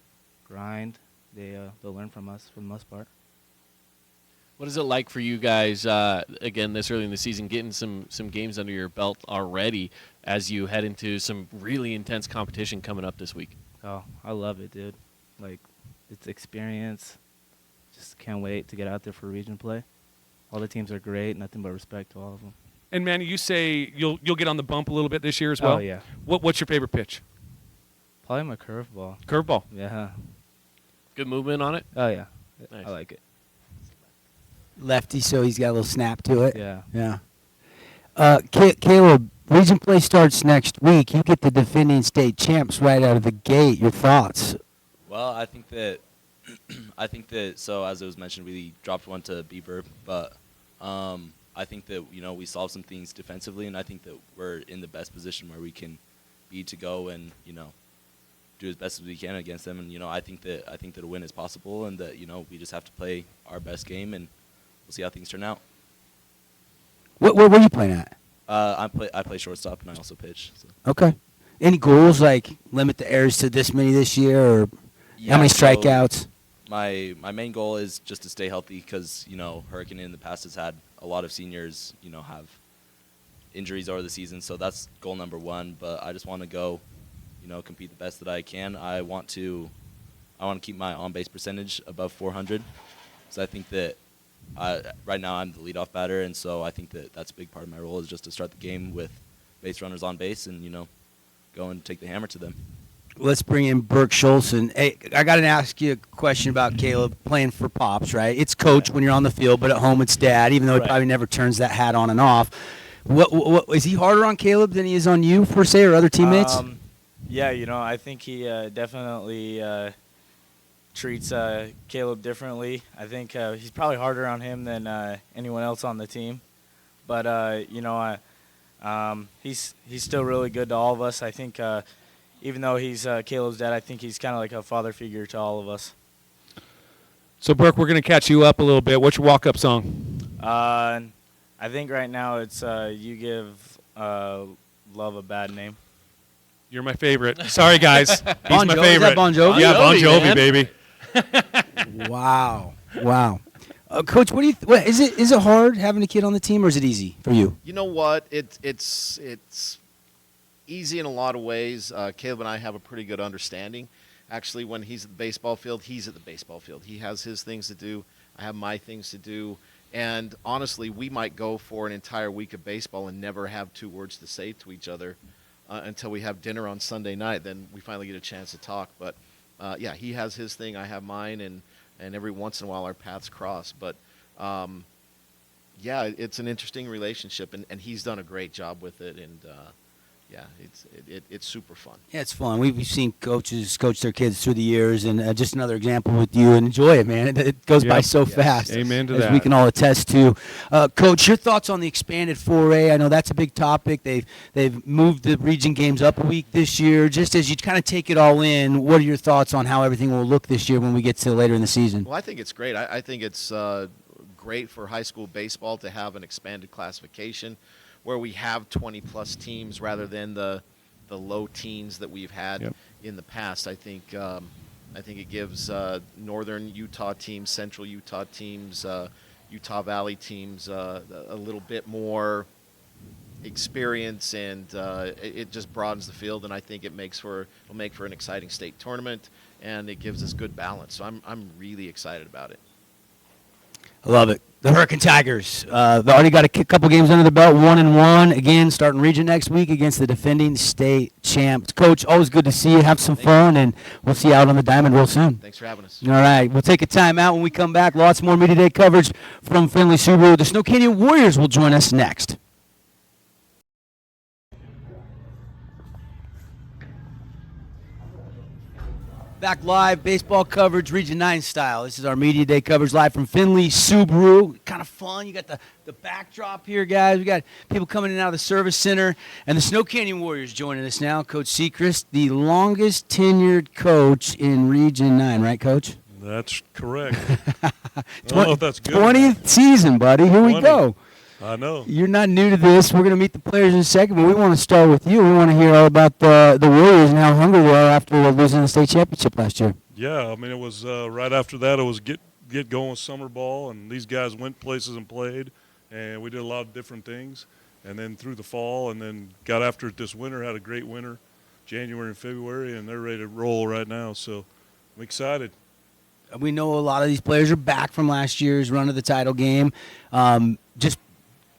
grind, they'll learn from us for the most part. What is it like for you guys, again, this early in the season, getting some games under your belt already as you head into some really intense competition coming up this week? Oh, I love it, dude. Like, it's experience. Just can't wait to get out there for region play. All the teams are great. Nothing but respect to all of them. And, Manny, you say you'll get on the bump a little bit this year as well? Oh, yeah. What's your favorite pitch? Probably my curveball. Curveball? Yeah. Good movement on it? Oh, yeah. Nice. I like it. lefty, so he's got a little snap to it. Yeah. Yeah. Caleb, region play starts next week. You get the defending state champs right out of the gate. Your thoughts? Well, I think that so as it was mentioned, we dropped one to Beaver, but I think that we solved some things defensively, and I think that we're in the best position where we can be to go and do as best as we can against them, and I think that a win is possible, and that we just have to play our best game, and we'll see how things turn out. Where are you playing at? I play shortstop, and I also pitch. So. Okay. Any goals, like limit the errors to this many this year, or how many strikeouts? My main goal is just to stay healthy because, Hurricane in the past has had a lot of seniors, have injuries over the season. So that's goal number one. But I just want to go, compete the best that I can. I want to keep my on-base percentage above 400. So I think that right now I'm the leadoff batter. And so I think that that's a big part of my role is just to start the game with base runners on base and, go and take the hammer to them. Let's bring in Burke Schulson. Hey, I got to ask you a question about Caleb playing for Pops, right? It's coach when you're on the field, but at home it's dad, even though he probably never turns that hat on and off. What is he harder on Caleb than he is on you, per se, or other teammates? Yeah, I think he definitely treats Caleb differently. I think he's probably harder on him than anyone else on the team. But, he's still really good to all of us. I think even though he's Caleb's dad, I think he's kind of like a father figure to all of us. So, Burke, we're going to catch you up a little bit. What's your walk-up song? I think right now it's You Give Love a Bad Name. You're my favorite. Sorry, guys. He's Bon my Jovi? favorite. Is that Bon Jovi? Yeah, Bon Jovi, man. baby. Wow. Coach, what do you is it hard having a kid on the team, or is it easy for you? You know what? It's easy in a lot of ways. Caleb and I have a pretty good understanding. Actually, when he's at the baseball field, he's at the baseball field. He has his things to do. I have my things to do. And honestly, we might go for an entire week of baseball and never have 2 words to say to each other until we have dinner on Sunday night. Then we finally get a chance to talk. But, yeah, he has his thing. I have mine. And every once in a while our paths cross. But, yeah, it's an interesting relationship. And he's done a great job with it. And, yeah, it's super fun. Yeah, it's fun. We've seen coaches coach their kids through the years, and just another example with you. And enjoy it, man. It goes by so fast. Amen to as that. we can all attest to. Coach, your thoughts on the expanded 4A? I know that's a big topic. They've moved the region games up a week this year. Just as you kind of take it all in, what are your thoughts on how everything will look this year when we get to later in the season? Well, I think it's great. I think it's great for high school baseball to have an expanded classification where we have 20-plus teams rather than the low teens that we've had in the past. I think it gives northern Utah teams, central Utah teams, Utah Valley teams a little bit more experience, and it just broadens the field. And I think it'll make for an exciting state tournament, and it gives us good balance. So I'm really excited about it. I love it. The Hurricane Tigers, they've already got a couple games under the belt, 1-1. Again, starting region next week against the defending state champs. Coach, always good to see you. Have some fun, and we'll see you out on the diamond real soon. Thanks for having us. All right, we'll take a time out. When we come back, lots more Media Day coverage from Findlay Subaru. The Snow Canyon Warriors will join us next. Back live, baseball coverage, Region 9 style. This is our Media Day coverage live from Findlay Subaru. Kind of fun. You got the backdrop here, guys. We got people coming in and out of the service center. And the Snow Canyon Warriors joining us now. Coach Seacrest, the longest tenured coach in Region 9, right, Coach? That's correct. I don't know if that's good. 20th season, buddy. Here we 20. go. I know. You're not new to this. We're going to meet the players in a second, but we want to start with you. We want to hear all about the Warriors and how hungry they are after losing the state championship last year. Yeah, I mean, it was right after that, it was get going with summer ball, and these guys went places and played, and we did a lot of different things. And then through the fall, and then got after it this winter, had a great winter, January and February, and they're ready to roll right now. So I'm excited. We know a lot of these players are back from last year's run of the title game. Just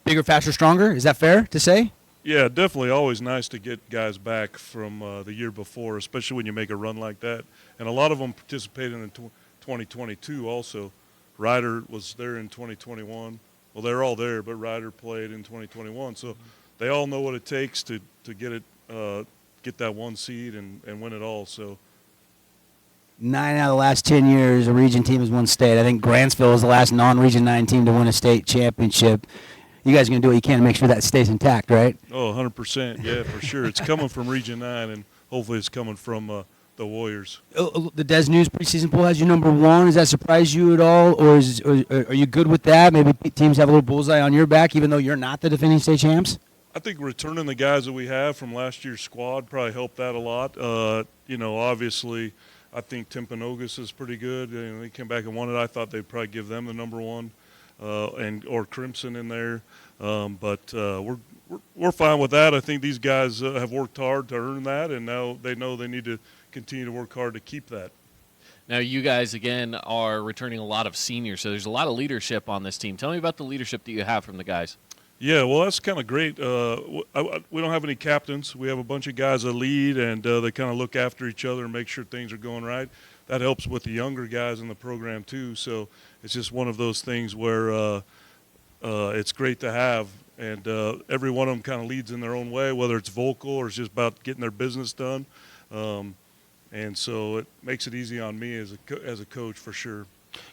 bigger, faster, stronger. Is that fair to say? Yeah, definitely always nice to get guys back from the year before, especially when you make a run like that. And a lot of them participated in 2022 also. Ryder was there in 2021. Well, they're all there, but Ryder played in 2021. So they all know what it takes to get that 1 seed and win it all. So 9 out of the last 10 years, a region team has won state. I think Grantsville is the last non-Region 9 team to win a state championship. You guys are going to do what you can to make sure that stays intact, right? Oh, 100%. Yeah, for sure. It's coming from Region 9, and hopefully it's coming from the Warriors. The Des News preseason poll has you number 1. Does that surprise you at all, or are you good with that? Maybe teams have a little bullseye on your back, even though you're not the defending state champs? I think returning the guys that we have from last year's squad probably helped that a lot. Obviously, I think Timpanogos is pretty good. They came back and won it. I thought they'd probably give them the number 1. Or Crimson in there, but we're fine with that. I think these guys have worked hard to earn that, and now they know they need to continue to work hard to keep that. Now, you guys, again, are returning a lot of seniors, so there's a lot of leadership on this team. Tell me about the leadership that you have from the guys. Yeah, well, that's kind of great. We don't have any captains. We have a bunch of guys that lead, and they kind of look after each other and make sure things are going right. That helps with the younger guys in the program too. So it's just one of those things where it's great to have, and every one of them kind of leads in their own way, whether it's vocal or it's just about getting their business done. And so it makes it easy on me as a coach for sure.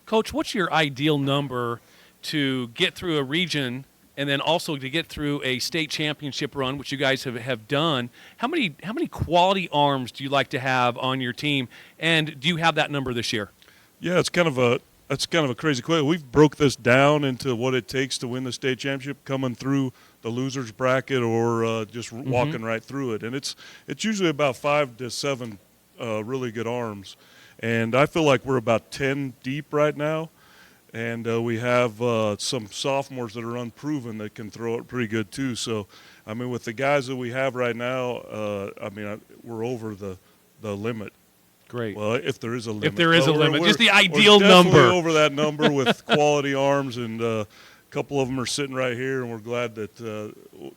Coach, what's your ideal number to get through a region and then also to get through a state championship run, which you guys have done? How many quality arms do you like to have on your team, and do you have that number this year? Yeah, it's kind of that's kind of a crazy question. We've broke this down into what it takes to win the state championship, coming through the losers bracket or just walking right through it. And it's usually about 5 to 7 really good arms. And I feel like we're about 10 deep right now. And we have some sophomores that are unproven that can throw it pretty good too. So, I mean, with the guys that we have right now, we're over the limit. Great. Well, if there is a limit. If there is a limit, just the ideal we're number. definitely over that number with quality arms, and a couple of them are sitting right here, and we're glad that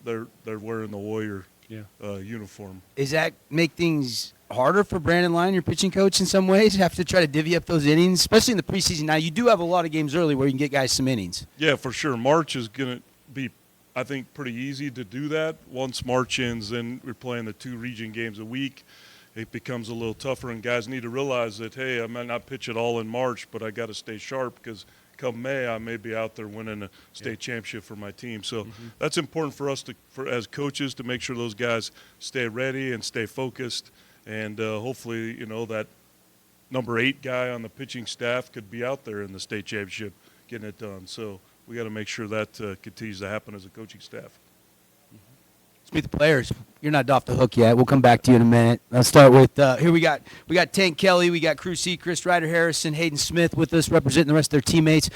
they're wearing the Warrior uniform. Does that make things harder for Brandon Lyon, your pitching coach, in some ways? Have to try to divvy up those innings, especially in the preseason. Now, you do have a lot of games early where you can get guys some innings. Yeah, for sure. March is going to be, I think, pretty easy to do that. Once March ends, then we're playing the 2 region games a week. It becomes a little tougher, and guys need to realize that, hey, I might not pitch it all in March, but I got to stay sharp because come May I may be out there winning a state championship for my team. So that's important for us as coaches to make sure those guys stay ready and stay focused. And hopefully, that number 8 guy on the pitching staff could be out there in the state championship getting it done. So we got to make sure that continues to happen as a coaching staff. Let's meet the players. You're not off the hook yet. We'll come back to you in a minute. Let's start with here we got Tank Kelly, we got Crew Seacrest, Ryder Harrison, Hayden Smith with us representing the rest of their teammates.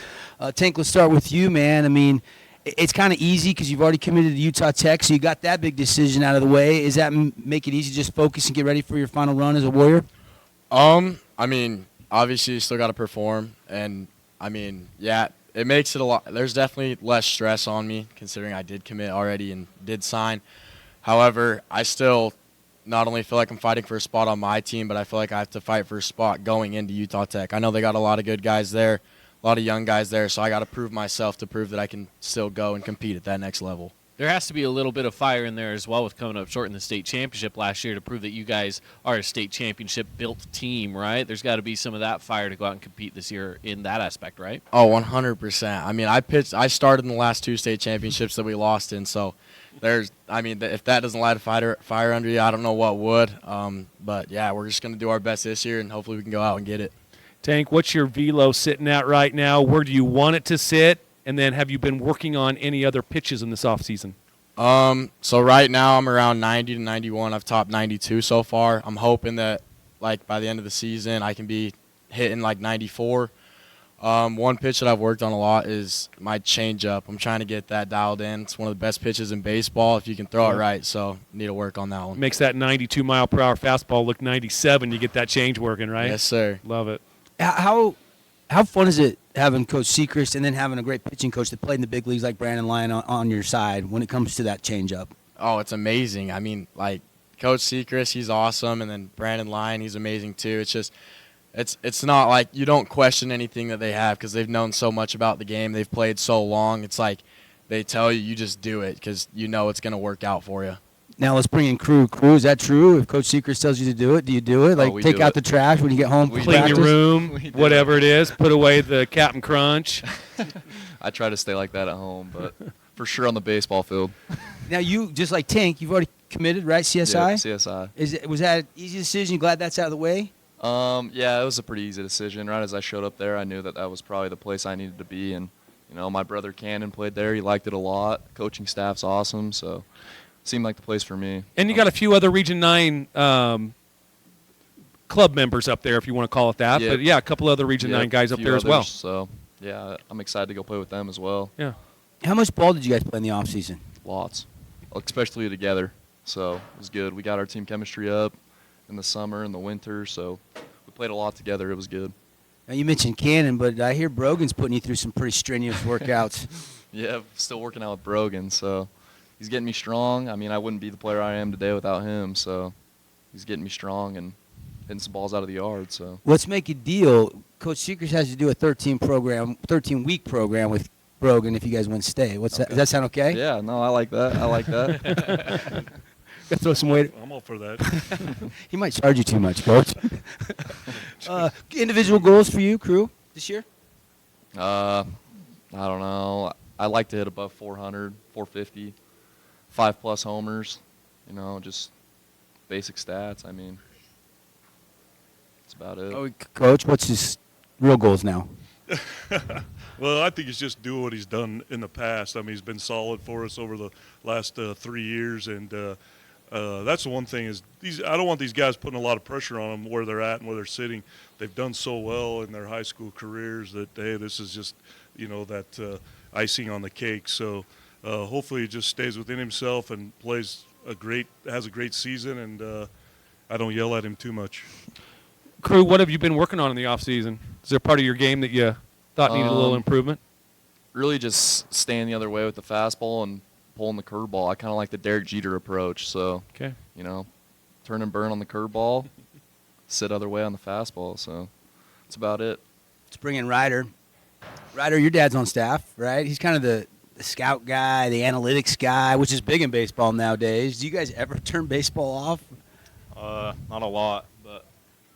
Tank, let's start with you, man. I mean, it's kind of easy because you've already committed to Utah Tech, so you got that big decision out of the way. Does that make it easy to just focus and get ready for your final run as a Warrior? I mean, obviously you still got to perform, and I mean, yeah, it makes it a lot. There's definitely less stress on me considering I did commit already and did sign. However, I still not only feel like I'm fighting for a spot on my team, but I feel like I have to fight for a spot going into Utah Tech. I know they got a lot of good guys there, a lot of young guys there, so I got to prove myself to prove that I can still go and compete at that next level. There has to be a little bit of fire in there as well with coming up short in the state championship last year to prove that you guys are a state championship-built team, right? There's got to be some of that fire to go out and compete this year in that aspect, right? Oh, 100%. I mean, I started in the last 2 state championships that we lost in, so if that doesn't light a fire under you, I don't know what would. But, yeah, we're just going to do our best this year, and hopefully we can go out and get it. Tank, what's your velo sitting at right now? Where do you want it to sit? And then have you been working on any other pitches in this offseason? So right now I'm around 90 to 91. I've topped 92 so far. I'm hoping that, like, by the end of the season I can be hitting, like, 94. One pitch that I've worked on a lot is my changeup. I'm trying to get that dialed in. It's one of the best pitches in baseball if you can throw it right, so need to work on that one. Makes that 92-mile-per-hour fastball look 97. You get that change working, right? Yes, sir. Love it. How fun is it having Coach Seacrest and then having a great pitching coach that played in the big leagues like Brandon Lyon on your side when it comes to that changeup? Oh, it's amazing. I mean, like, Coach Seacrest, he's awesome, and then Brandon Lyon, he's amazing too. It's just it's not like you don't question anything that they have because they've known so much about the game. They've played so long. It's like they tell you, you just do it because you know it's going to work out for you. Now let's bring in Crew. Crew, is that true? If Coach Seacrest tells you to do it, do you do it? Like take out the trash when you get home? Clean your room, whatever it is. Put away the Captain Crunch. I try to stay like that at home, but for sure on the baseball field. Now you, just like Tank, you've already committed, right? CSI? Yeah, CSI. Was that an easy decision? You glad that's out of the way? Yeah, it was a pretty easy decision. Right as I showed up there, I knew that was probably the place I needed to be. And, my brother Cannon played there. He liked it a lot. Coaching staff's awesome, so seemed like the place for me. And you got a few other Region 9 club members up there, if you want to call it that. But, yeah, a couple other Region 9 guys up there as well. So, yeah, I'm excited to go play with them as well. Yeah. How much ball did you guys play in the offseason? Lots, especially together. So it was good. We got our team chemistry up in the summer and the winter, so we played a lot together. It was good. Now, you mentioned Cannon, but I hear Brogan's putting you through some pretty strenuous workouts. Yeah, still working out with Brogan, so he's getting me strong. I mean, I wouldn't be the player I am today without him, so he's getting me strong and hitting some balls out of the yard. So let's make a deal. Coach Seacrest has to do a 13-week program with Brogan if you guys win state. What's that? Does that sound okay? Yeah, no, I like that. I like that. Gotta throw some weight. I'm all for that. He might charge you too much, Coach. Individual goals for you, Crew, this year? I don't know. I like to hit above 400, 450, 5+ homers. Just basic stats. I mean, that's about it. Oh, Coach, what's his real goals now? Well, I think he's just doing what he's done in the past. I mean, he's been solid for us over the last 3 years, and that's the one thing is I don't want these guys putting a lot of pressure on them where they're at and where they're sitting. They've done so well in their high school careers that, hey, this is just, that icing on the cake. So hopefully he just stays within himself and has a great season, and I don't yell at him too much. Crew, what have you been working on in the off season? Is there part of your game that you thought needed a little improvement? Really just staying the other way with the fastball and pulling the curveball. I kind of like the Derek Jeter approach. So, okay. Turn and burn on the curveball, sit other way on the fastball. So that's about it. Let's bring in Ryder. Ryder, your dad's on staff, right? He's kind of the scout guy, the analytics guy, which is big in baseball nowadays. Do you guys ever turn baseball off? Not a lot, but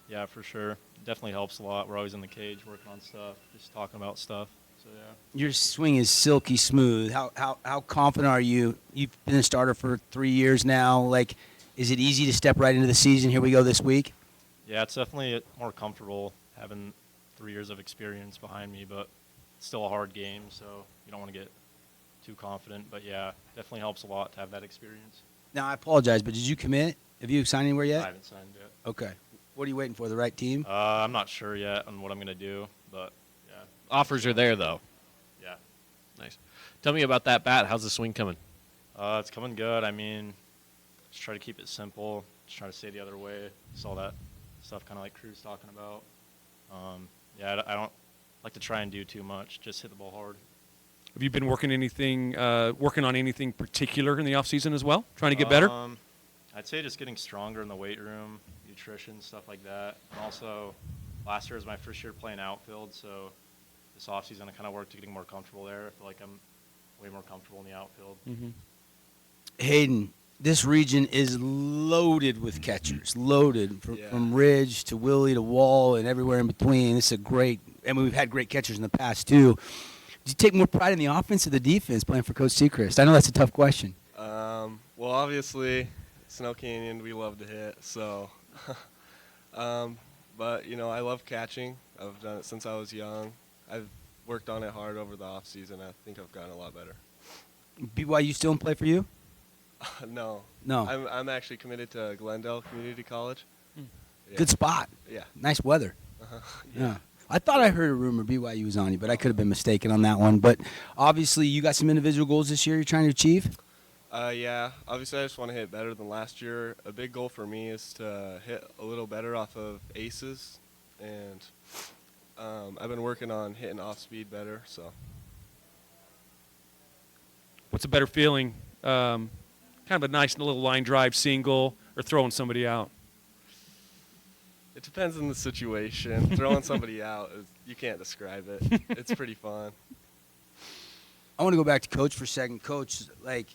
yeah, for sure. Definitely helps a lot. We're always in the cage working on stuff, just talking about stuff. So yeah. Your swing is silky smooth. How confident are you? You've been a starter for 3 years now. Like, is it easy to step right into the season? Here we go this week. Yeah, it's definitely more comfortable having 3 years of experience behind me, but it's still a hard game, so you don't want to get too confident. But yeah, definitely helps a lot to have that experience. Now, I apologize, but did you commit? Have you signed anywhere yet? I haven't signed yet. Okay. What are you waiting for, the right team? I'm not sure yet on what I'm going to do, but yeah. Offers are there, though. Yeah. Nice. Tell me about that bat. How's the swing coming? It's coming good. I mean, just try to keep it simple. Just try to stay the other way. Just all that stuff kind of like Crew's talking about. Yeah, I don't like to try and do too much. Just hit the ball hard. Have you been working on anything particular in the off season as well? Trying to get better? I'd say just getting stronger in the weight room, nutrition, stuff like that. And also, last year was my first year playing outfield, so this offseason I kind of worked to getting more comfortable there. I feel like I'm way more comfortable in the outfield. Mm-hmm. Hayden, this region is loaded with catchers, loaded from Ridge to Willie to Wall and everywhere in between. This is we've had great catchers in the past too. Do you take more pride in the offense or the defense playing for Coach Seacrest? I know that's a tough question. Well, obviously, Snow Canyon, we love to hit, so. But, I love catching. I've done it since I was young. I've worked on it hard over the off season. I think I've gotten a lot better. BYU still in play for you? No. I'm actually committed to Glendale Community College. Yeah. Good spot. Yeah. Nice weather. Yeah. I thought I heard a rumor BYU was on you, but I could have been mistaken on that one. But obviously, you got some individual goals this year you're trying to achieve? Yeah. Obviously, I just want to hit better than last year. A big goal for me is to hit a little better off of aces. And I've been working on hitting off speed better. So. What's a better feeling? Kind of a nice little line drive single or throwing somebody out? It depends on the situation. Throwing somebody out, you can't describe it. It's pretty fun. I want to go back to Coach for a second. Coach, like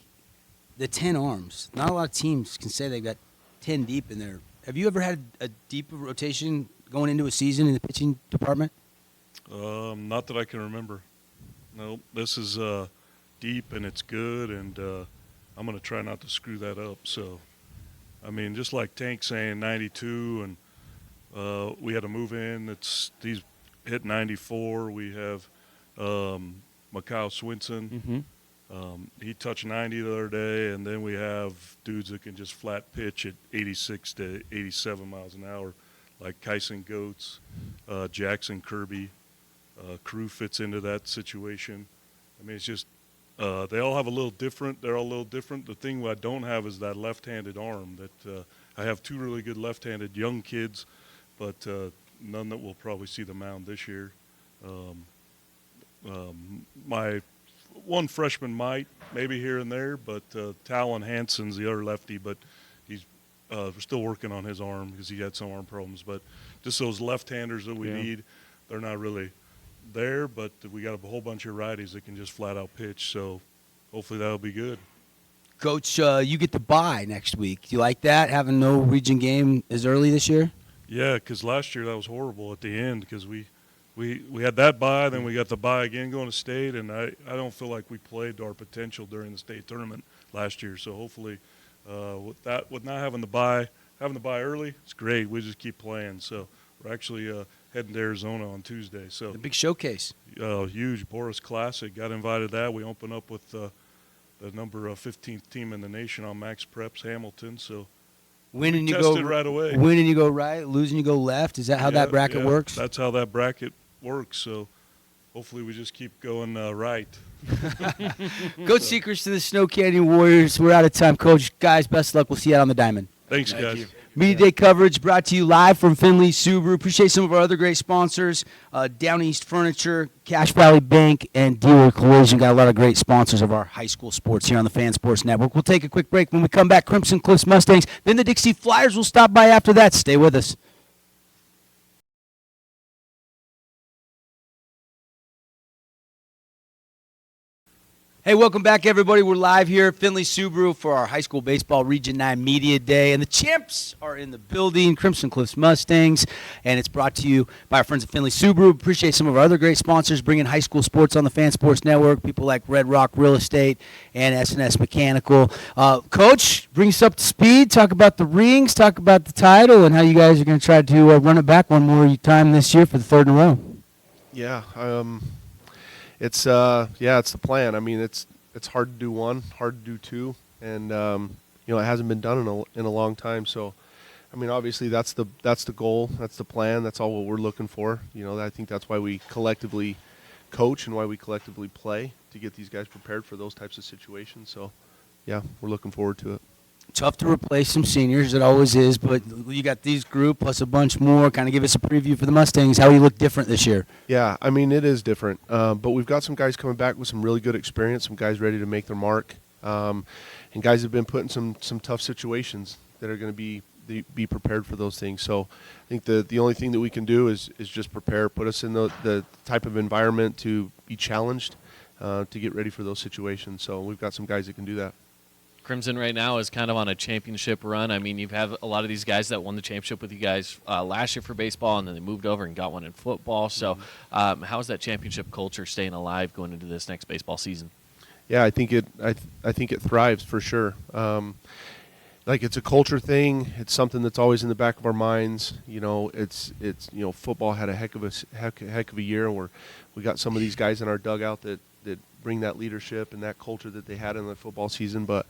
the 10 arms, not a lot of teams can say they've got 10 deep in there. Have you ever had a deep rotation going into a season in the pitching department? Not that I can remember. No, this is deep and it's good, and I'm going to try not to screw that up. So, I mean, just like Tank saying 92 and we had to move in. He's hit 94. We have Macau Swinson. Mm-hmm. He touched 90 the other day, and then we have dudes that can just flat pitch at 86 to 87 miles an hour, like Kyson Goetz, Jackson Kirby. Crew fits into that situation. I mean, it's just they all have a little different. They're all a little different. The thing I don't have is that left-handed arm. That I have two really good left-handed young kids, but none that will probably see the mound this year. My one freshman might, maybe here and there, but Talon Hansen's the other lefty, but he's we're still working on his arm because he had some arm problems. But just those left-handers that we need, they're not really there, but we got a whole bunch of righties that can just flat-out pitch, so hopefully that'll be good. Coach, you get to bye next week. Do you like that, having no region game as early this year? Yeah, because last year that was horrible at the end because we had that bye, then we got the bye again going to state, and I don't feel like we played to our potential during the state tournament last year. So hopefully with not having the bye early, it's great. We just keep playing. So we're actually heading to Arizona on Tuesday. So the big showcase. Huge Boris Classic. Got invited to that. We open up with the number 15th team in the nation on Max Preps, Hamilton. So Winning you tested go right away. Winning you go right, losing you go left. Is that how that bracket works? That's how that bracket works. So hopefully we just keep going right. Coach, secrets to the Snow Canyon Warriors. We're out of time, Coach. Guys, best of luck. We'll see you out on the diamond. Thanks, guys. Media Day coverage brought to you live from Findlay Subaru. Appreciate some of our other great sponsors, Down East Furniture, Cache Valley Bank, and Dealer Collision. Got a lot of great sponsors of our high school sports here on the Fan Sports Network. We'll take a quick break. When we come back, Crimson Cliffs Mustangs. Then the Dixie Flyers will stop by after that. Stay with us. Hey, welcome back, everybody. We're live here at Findlay Subaru for our high school baseball Region 9 Media Day. And the champs are in the building, Crimson Cliffs Mustangs. And it's brought to you by our friends at Findlay Subaru. Appreciate some of our other great sponsors bringing high school sports on the Fan Sports Network, people like Red Rock Real Estate and S&S Mechanical. Coach, bring us up to speed. Talk about the rings, talk about the title, and how you guys are going to try to run it back one more time this year for the third in a row. Yeah, it's the plan. I mean, it's hard to do one, hard to do two, and it hasn't been done in a long time. So, I mean, obviously that's the goal, that's the plan, that's all what we're looking for. I think that's why we collectively coach and why we collectively play, to get these guys prepared for those types of situations. So, yeah, we're looking forward to it. Tough to replace some seniors, it always is, but you got these group plus a bunch more. Kind of give us a preview for the Mustangs, how you look different this year. Yeah, I mean, it is different, but we've got some guys coming back with some really good experience, some guys ready to make their mark, and guys have been put in some tough situations that are going to be prepared for those things. So I think the only thing that we can do is just prepare, put us in the type of environment to be challenged, to get ready for those situations. So we've got some guys that can do that. Crimson right now is kind of on a championship run. I mean, you've had a lot of these guys that won the championship with you guys last year for baseball, and then they moved over and got one in football. So how is that championship culture staying alive going into this next baseball season? Yeah, I think it thrives for sure. It's a culture thing. It's something that's always in the back of our minds. It's football had a heck of a year, and we got some of these guys in our dugout that bring that leadership and that culture that they had in the football season. But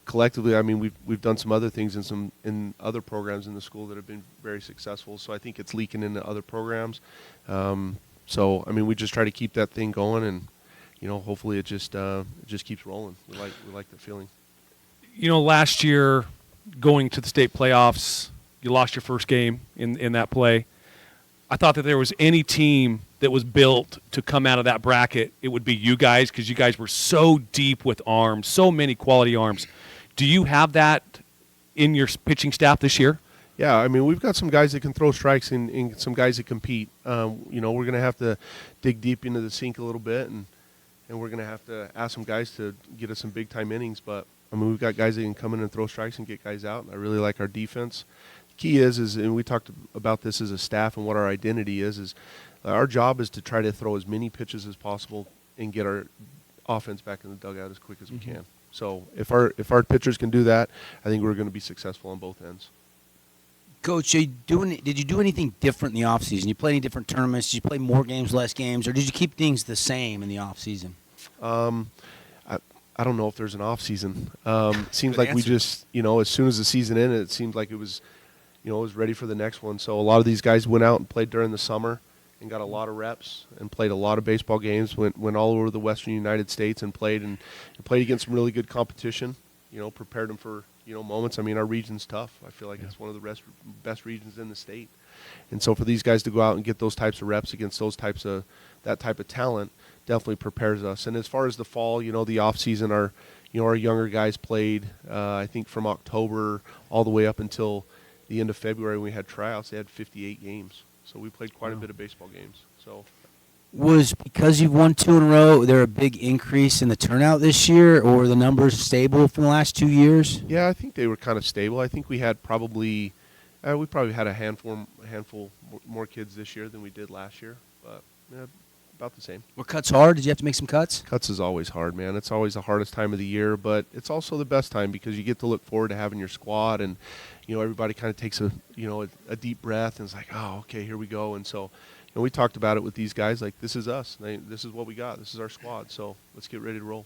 collectively, I mean, we've done some other things in other programs in the school that have been very successful. So I think it's leaking into other programs. So I mean, we just try to keep that thing going, and hopefully it just keeps rolling. We like the feeling. Last year, going to the state playoffs, you lost your first game in that play. I thought that there was any team that was built to come out of that bracket, it would be you guys, because you guys were so deep with arms, so many quality arms. Do you have that in your pitching staff this year? Yeah, I mean, we've got some guys that can throw strikes and some guys that compete. We're going to have to dig deep into the sink a little bit, and we're going to have to ask some guys to get us some big-time innings. But, I mean, we've got guys that can come in and throw strikes and get guys out, and I really like our defense. The key is, and we talked about this as a staff and what our identity is our job is to try to throw as many pitches as possible and get our offense back in the dugout as quick as we can. So if our pitchers can do that, I think we're going to be successful on both ends. Coach, did you do anything different in the offseason? You play any different tournaments? Did you play more games, less games, or did you keep things the same in the offseason? I don't know if there's an offseason. Seems like we just, as soon as the season ended, it seemed like it was ready for the next one. So a lot of these guys went out and played during the summer and got a lot of reps and played a lot of baseball games, went all over the western United States and played against some really good competition, prepared them for, moments. I mean, our region's tough. I feel like it's one of the best regions in the state. And so for these guys to go out and get those types of reps against that type of talent definitely prepares us. And as far as the fall, the off season, our younger guys played, I think from October all the way up until the end of February when we had tryouts. They had 58 games. So we played quite a bit of baseball games. So, was because you've won 2 in a row, there a big increase in the turnout this year, or were the numbers stable from the last 2 years? Yeah, I think they were kind of stable. I think we had probably had a handful more kids this year than we did last year. But about the same. Were cuts hard? Did you have to make some cuts? Cuts is always hard, man. It's always the hardest time of the year, but it's also the best time because you get to look forward to having your squad, and everybody kind of takes a deep breath and it's like, oh, okay, here we go. And so, we talked about it with these guys, like, this is us. This is what we got. This is our squad. So let's get ready to roll.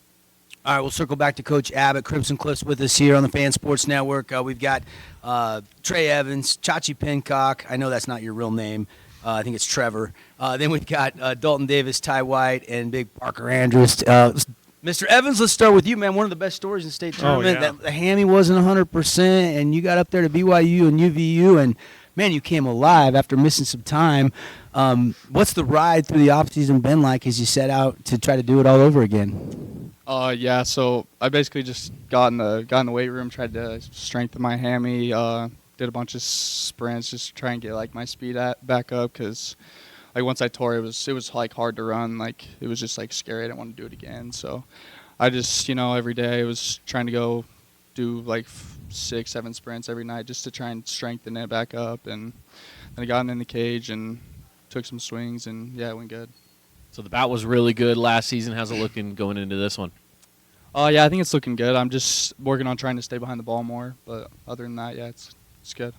All right, we'll circle back to Coach Abbott. Crimson Cliff's with us here on the Fan Sports Network. We've got Trey Evans, Chachi Pincock. I know that's not your real name. I think it's Trevor. Then we've got Dalton Davis, Ty White, and Big Parker Andrews. Mr. Evans, let's start with you, man. One of the best stories in the state tournament. yeah. The hammy wasn't 100%, and you got up there to BYU and UVU, and, man, you came alive after missing some time. What's the ride through the offseason been like as you set out to try to do it all over again? Yeah, so I basically just got in the weight room, tried to strengthen my hammy, did a bunch of sprints just to try and get like my speed back up because like once I tore it was like hard to run, like it was just like scary. I didn't want to do it again. So I just every day I was trying to go do like 6-7 sprints every night just to try and strengthen it back up, and then I got in the cage and took some swings, and yeah, it went good. So the bat was really good last season. How's it looking going into this one? Yeah, I think it's looking good. I'm just working on trying to stay behind the ball more, but other than that, yeah, it's good.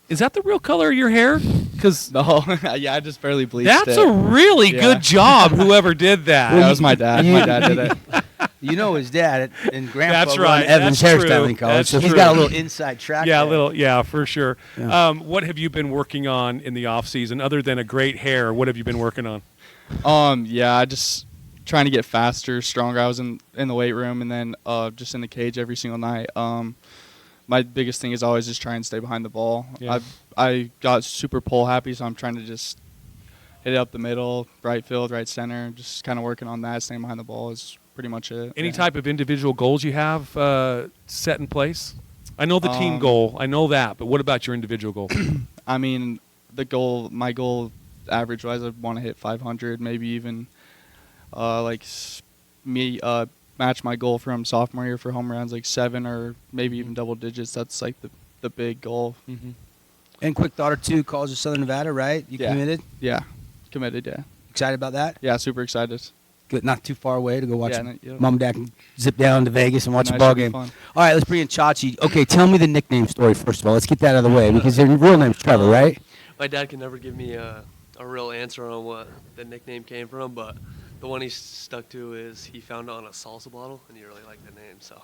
Is that the real color of your hair? Because no, yeah, I just barely bleached that's it. a really good job. Whoever did that? That was my dad. My dad did it. You know his dad and grandpa That's run right. Evans That's Hairstyling true. College, That's so he's true. got a little inside track. Yeah, there. for sure. Yeah. What have you been working on in the off season other than a great hair? What have you been working on? Yeah, I just trying to get faster, stronger. I was in the weight room and then just in the cage every single night. My biggest thing is always just try and stay behind the ball. Yeah. I got super pull happy, so I'm trying to just hit it up the middle, right field, right center. Just kind of working on that, staying behind the ball is pretty much it. Any type of individual goals you have set in place? I know the team goal. I know that, but what about your individual goal? I mean, my goal average-wise, I want to hit 500, maybe even match my goal from sophomore year for home runs, like 7 or maybe even double digits. That's like the big goal. Mm-hmm. And quick thought or two, College of Southern Nevada, right? You committed? Yeah, committed, yeah. Excited about that? Yeah, super excited. Good, not too far away to go watch. Yeah. Mom and Dad can zip down to Vegas and watch a Nice, ball should be game. fun. All right, let's bring in Chachi. Okay, tell me the nickname story first of all. Let's get that out of the way because your real name's Trevor, right? My dad can never give me a real answer on what the nickname came from, but the one he stuck to is he found it on a salsa bottle, and he really liked the name, so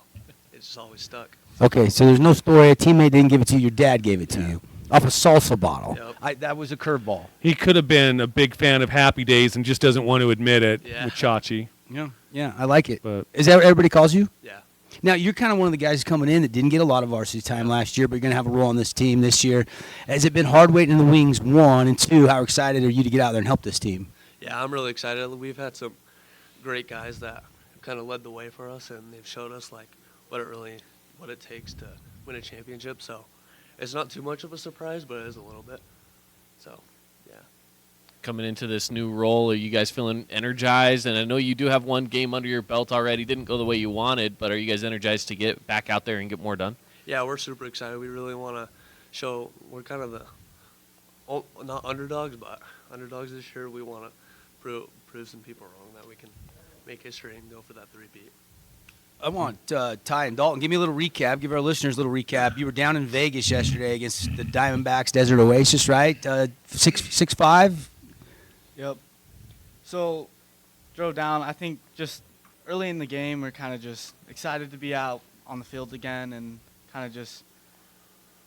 it's just always stuck. Okay, so there's no story. A teammate didn't give it to you. Your dad gave it to you off a salsa bottle. Yep. That was a curveball. He could have been a big fan of Happy Days and just doesn't want to admit it with Chachi. Yeah, I like it. But is that what everybody calls you? Yeah. Now, you're kind of one of the guys coming in that didn't get a lot of varsity time last year, but you're going to have a role on this team this year. Has it been hard waiting in the wings, 1, and 2, how excited are you to get out there and help this team? Yeah, I'm really excited. We've had some great guys that kind of led the way for us, and they've showed us like what it takes to win a championship. So it's not too much of a surprise, but it is a little bit. So, yeah. Coming into this new role, are you guys feeling energized? And I know you do have one game under your belt already. Didn't go the way you wanted, but are you guys energized to get back out there and get more done? Yeah, we're super excited. We really want to show we're kind of not underdogs, but underdogs this year. We want to prove some people wrong that we can make history and go for that 3-peat. I want Ty and Dalton, give me a little recap. Give our listeners a little recap. You were down in Vegas yesterday against the Diamondbacks Desert Oasis, right? 6-5? Yep. So, drove down. I think just early in the game, we're kind of just excited to be out on the field again and kind of just,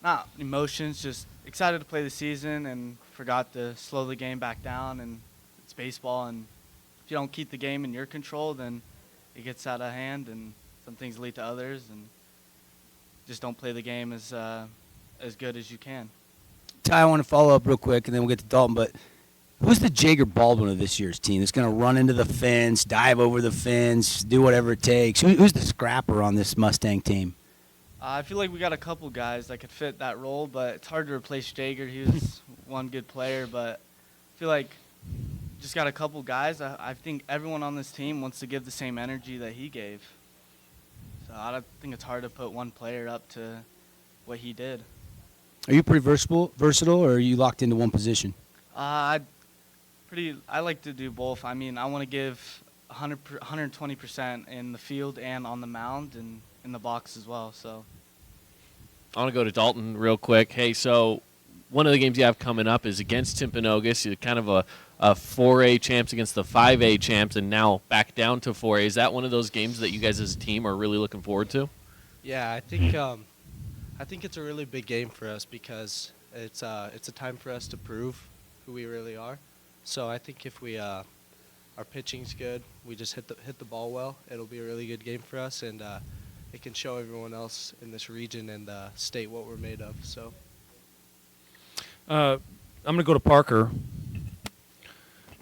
not emotions, just excited to play the season and forgot to slow the game back down. And it's baseball, and if you don't keep the game in your control, then it gets out of hand and some things lead to others, and just don't play the game as good as you can. Ty, I want to follow up real quick, and then we'll get to Dalton, but who's the Jager Baldwin of this year's team that's going to run into the fence, dive over the fence, do whatever it takes? Who's the scrapper on this Mustang team? I feel like we got a couple guys that could fit that role, but it's hard to replace Jager. He was one good player, but I feel like just got a couple guys. I think everyone on this team wants to give the same energy that he gave. So I don't think it's hard to put one player up to what he did. Are you pretty versatile, or are you locked into one position? Pretty I like to do both. I mean, I want to give 120% in the field and on the mound and in the box as well. So I want to go to Dalton real quick. Hey, so one of the games you have coming up is against Timpanogos. You're kind of a 4A champs against the 5A champs, and now back down to 4A. Is that one of those games that you guys as a team are really looking forward to? Yeah, I think it's a really big game for us because it's a time for us to prove who we really are. So I think if we our pitching's good, we just hit the ball well, it'll be a really good game for us, and it can show everyone else in this region and the state what we're made of. So I'm going to go to Parker.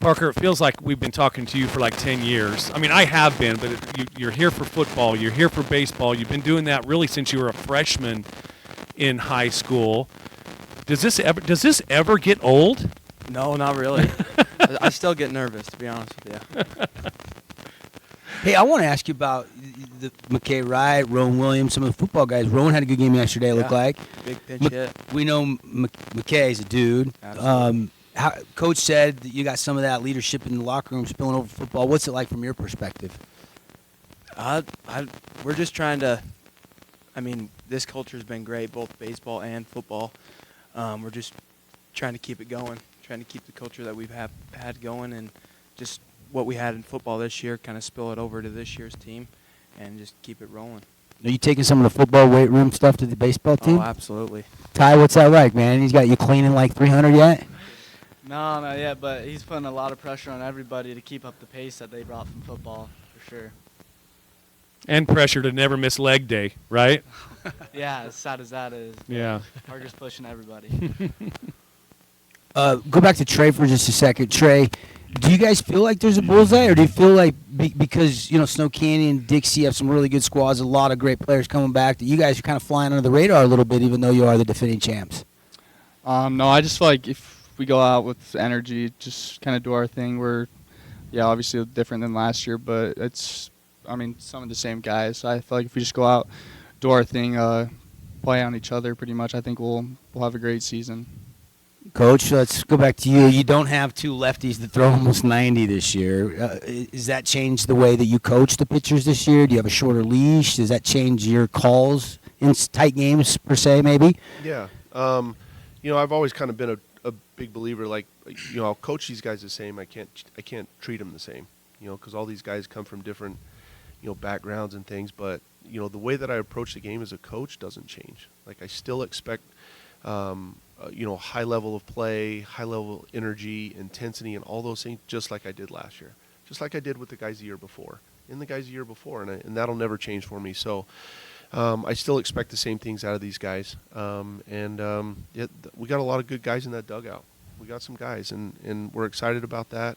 Parker, it feels like we've been talking to you for like 10 years. I mean, I have been, but you're here for football. You're here for baseball. You've been doing that really since you were a freshman in high school. Does this ever get old? No, not really. I still get nervous, to be honest with you. Hey, I want to ask you about the McKay Wright, Rowan Williams, some of the football guys. Rowan had a good game yesterday, it looked like. Big pinch hit. We know McKay's a dude. Coach said that you got some of that leadership in the locker room spilling over football. What's it like from your perspective? We're just trying to, I mean, this culture's been great, both baseball and football. We're just trying to keep it going, trying to keep the culture that we've had going, and just what we had in football this year, kind of spill it over to this year's team and just keep it rolling. Are you taking some of the football weight room stuff to the baseball team? Oh, absolutely. Ty, what's that like, man? He's got you cleaning like 300 yet? No, not yet, but he's putting a lot of pressure on everybody to keep up the pace that they brought from football, for sure. And pressure to never miss leg day, right? Yeah, as sad as that is. Yeah. Parker's pushing everybody. Go back to Trey for just a second. Trey, do you guys feel like there's a bullseye, or do you feel like because, Snow Canyon, Dixie have some really good squads, a lot of great players coming back, that you guys are kind of flying under the radar a little bit, even though you are the defending champs? No, I just feel like if we go out with energy, just kind of do our thing. We're, obviously different than last year, but some of the same guys. I feel like if we just go out, do our thing, play on each other pretty much, I think we'll have a great season. Coach, let's go back to you. You don't have two lefties that throw almost 90 this year. Does that change the way that you coach the pitchers this year? Do you have a shorter leash? Does that change your calls in tight games, per se, maybe? Yeah. I've always kind of been a big believer, I'll coach these guys the same. I can't treat them the same, because all these guys come from different, backgrounds and things. But, the way that I approach the game as a coach doesn't change. I still expect, high level of play, high level energy, intensity, and all those things, just like I did last year, just like I did with the guys the year before, and that'll never change for me. So I still expect the same things out of these guys, we got a lot of good guys in that dugout. We got some guys, and we're excited about that,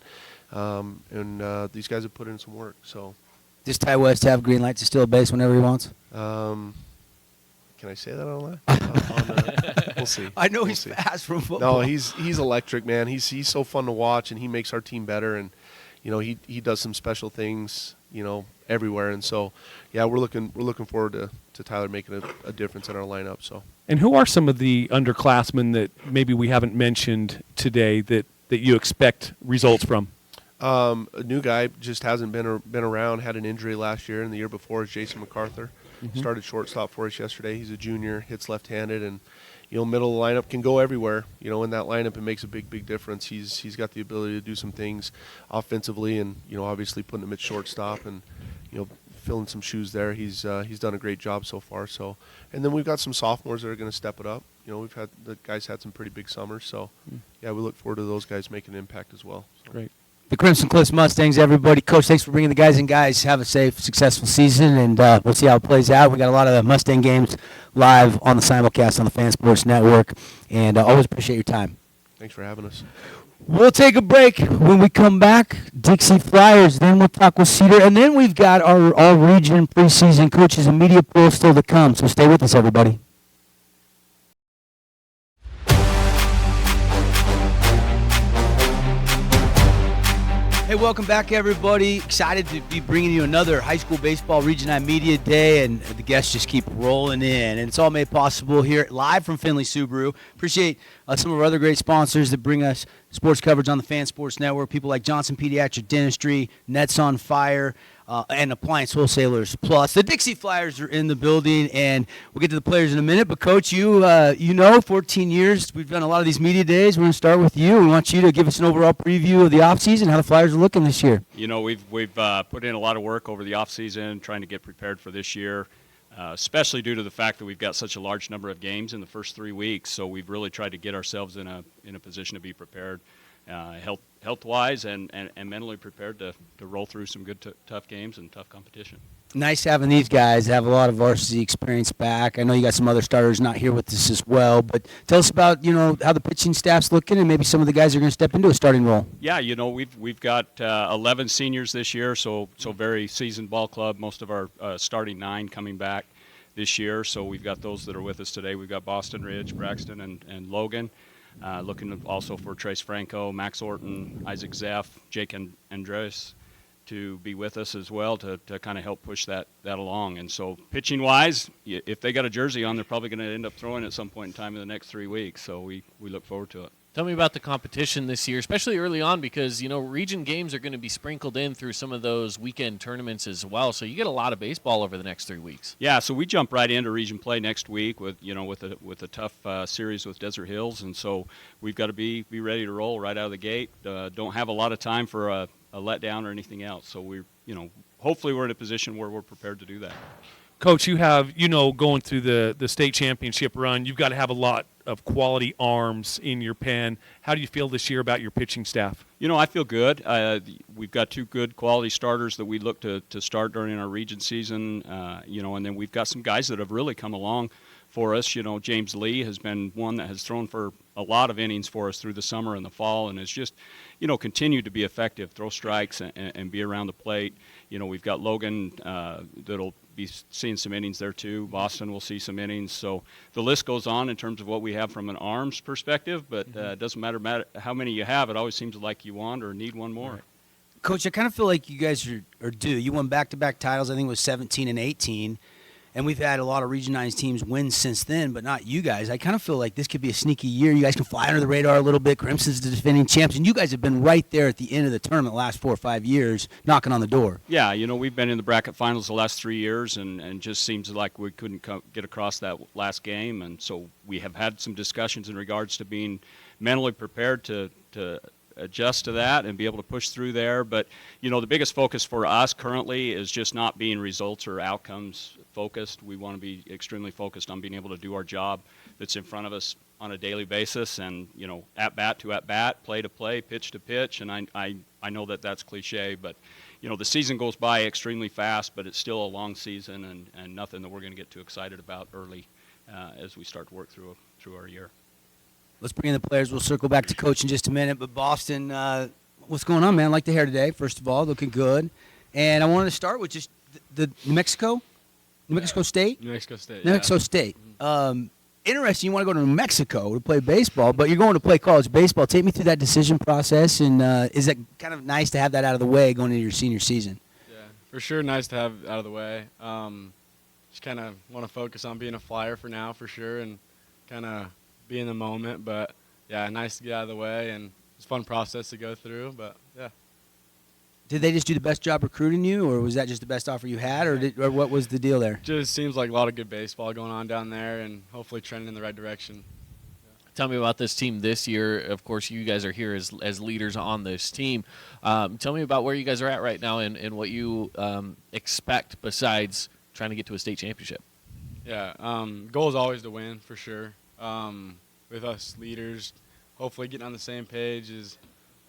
these guys have put in some work. So, does Ty West have green light to steal a base whenever he wants? Can I say that online? We'll see. I know he's fast from football. No, he's electric, man. He's so fun to watch, and he makes our team better. And he does some special things, everywhere. And so, we're looking forward to Tyler making a difference in our lineup. So. And who are some of the underclassmen that maybe we haven't mentioned today that you expect results from? A new guy just hasn't been around. Had an injury last year, and the year before is Jason MacArthur. Mm-hmm. Started shortstop for us yesterday. He's a junior, hits left-handed, and middle of the lineup, can go everywhere. In that lineup, it makes a big difference. He's got the ability to do some things offensively, and obviously putting him at shortstop and filling some shoes there. He's done a great job so far. So, and then we've got some sophomores that are going to step it up. The guys had some pretty big summers. So, we look forward to those guys making an impact as well. So. Great. The Crimson Cliffs Mustangs, everybody. Coach, thanks for bringing the guys in. Guys, have a safe, successful season, and we'll see how it plays out. We got a lot of the Mustang games live on the simulcast on the Fan Sports Network, and always appreciate your time. Thanks for having us. We'll take a break. When we come back, Dixie Flyers, then we'll talk with Cedar, and then we've got our all-region preseason coaches and media pool still to come, so stay with us, everybody. Hey, Hey, welcome back, everybody. Excited to be bringing you another high school baseball Region 9 Media Day, and the guests just keep rolling in. And it's all made possible here live from Findlay Subaru. Appreciate some of our other great sponsors that bring us sports coverage on the Fan Sports Network, people like Johnson Pediatric Dentistry, Nets on Fire, and Appliance Wholesalers. Plus, the Dixie Flyers are in the building, and we'll get to the players in a minute. But, Coach, you know, 14 years, we've done a lot of these media days. We're going to start with you. We want you to give us an overall preview of the offseason, how the Flyers are looking this year. You know, we've put in a lot of work over the offseason trying to get prepared for this year, especially due to the fact that we've got such a large number of games in the first 3 weeks. So we've really tried to get ourselves in a position to be prepared, health-wise and mentally prepared to roll through some good tough games and tough competition. Nice having these guys have a lot of varsity experience back. I know you got some other starters not here with us as well, but tell us about, you know, how the pitching staff's looking and maybe some of the guys are going to step into a starting role. Yeah, you know, we've got 11 seniors this year, so very seasoned ball club. Most of our starting 9 coming back this year, so we've got those that are with us today. We've got Boston Ridge, Braxton, and Logan. Looking also for Trace Franco, Max Orton, Isaac Zeff, Jake Andres to be with us as well to kind of help push that along. And so pitching-wise, if they got a jersey on, they're probably going to end up throwing at some point in time in the next 3 weeks. So we look forward to it. Tell me about the competition this year, especially early on, because, you know, region games are going to be sprinkled in through some of those weekend tournaments as well. So you get a lot of baseball over the next 3 weeks. Yeah, so we jump right into region play next week with a tough series with Desert Hills, and so we've got to be ready to roll right out of the gate. Don't have a lot of time for a letdown or anything else. So hopefully we're in a position where we're prepared to do that. Coach, you have, going through the state championship run, you've got to have a lot of quality arms in your pen. How do you feel this year about your pitching staff? You know, I feel good. We've got 2 good quality starters that we look to start during our region season, and then we've got some guys that have really come along for us. You know, James Lee has been one that has thrown for a lot of innings for us through the summer and the fall and has just, continued to be effective, throw strikes and be around the plate. You know, we've got Logan that'll be seeing some innings there too. Boston will see some innings. So the list goes on in terms of what we have from an arms perspective, but it doesn't matter how many you have. It always seems like you want or need one more. Right. Coach, I kind of feel like you guys are due. You won back-to-back titles, I think it was 17 and 18. And we've had a lot of Region 9 teams win since then, but not you guys. I kind of feel like this could be a sneaky year. You guys can fly under the radar a little bit. Crimson's the defending champs, and you guys have been right there at the end of the tournament the last 4 or 5 years, knocking on the door. Yeah, we've been in the bracket finals the last 3 years, and just seems like we couldn't get across that last game. And so we have had some discussions in regards to being mentally prepared to adjust to that and be able to push through there. But, the biggest focus for us currently is just not being results or outcomes focused. We want to be extremely focused on being able to do our job that's in front of us on a daily basis and, at bat to at bat, play to play, pitch to pitch. And I know that that's cliche, but, the season goes by extremely fast, but it's still a long season and nothing that we're going to get too excited about early as we start to work through our year. Let's bring in the players. We'll circle back to Coach in just a minute. But Boston, what's going on, man? I like the hair today, first of all, looking good. And I wanted to start with just the New Mexico State? New Mexico State, New Mexico State. Interesting, you want to go to New Mexico to play baseball, but you're going to play college baseball. Take me through that decision process, and is it kind of nice to have that out of the way going into your senior season? Yeah, for sure nice to have it out of the way. Just kind of want to focus on being a Flyer for now, for sure, and kind of be in the moment. But, yeah, nice to get out of the way, and it's a fun process to go through, but, yeah. Did they just do the best job recruiting you, or was that just the best offer you had, or what was the deal there? Just seems like a lot of good baseball going on down there and hopefully trending in the right direction. Tell me about this team this year. Of course, you guys are here as leaders on this team. Tell me about where you guys are at right now and what you expect besides trying to get to a state championship. Yeah, goal is always to win, for sure. With us leaders, hopefully getting on the same page is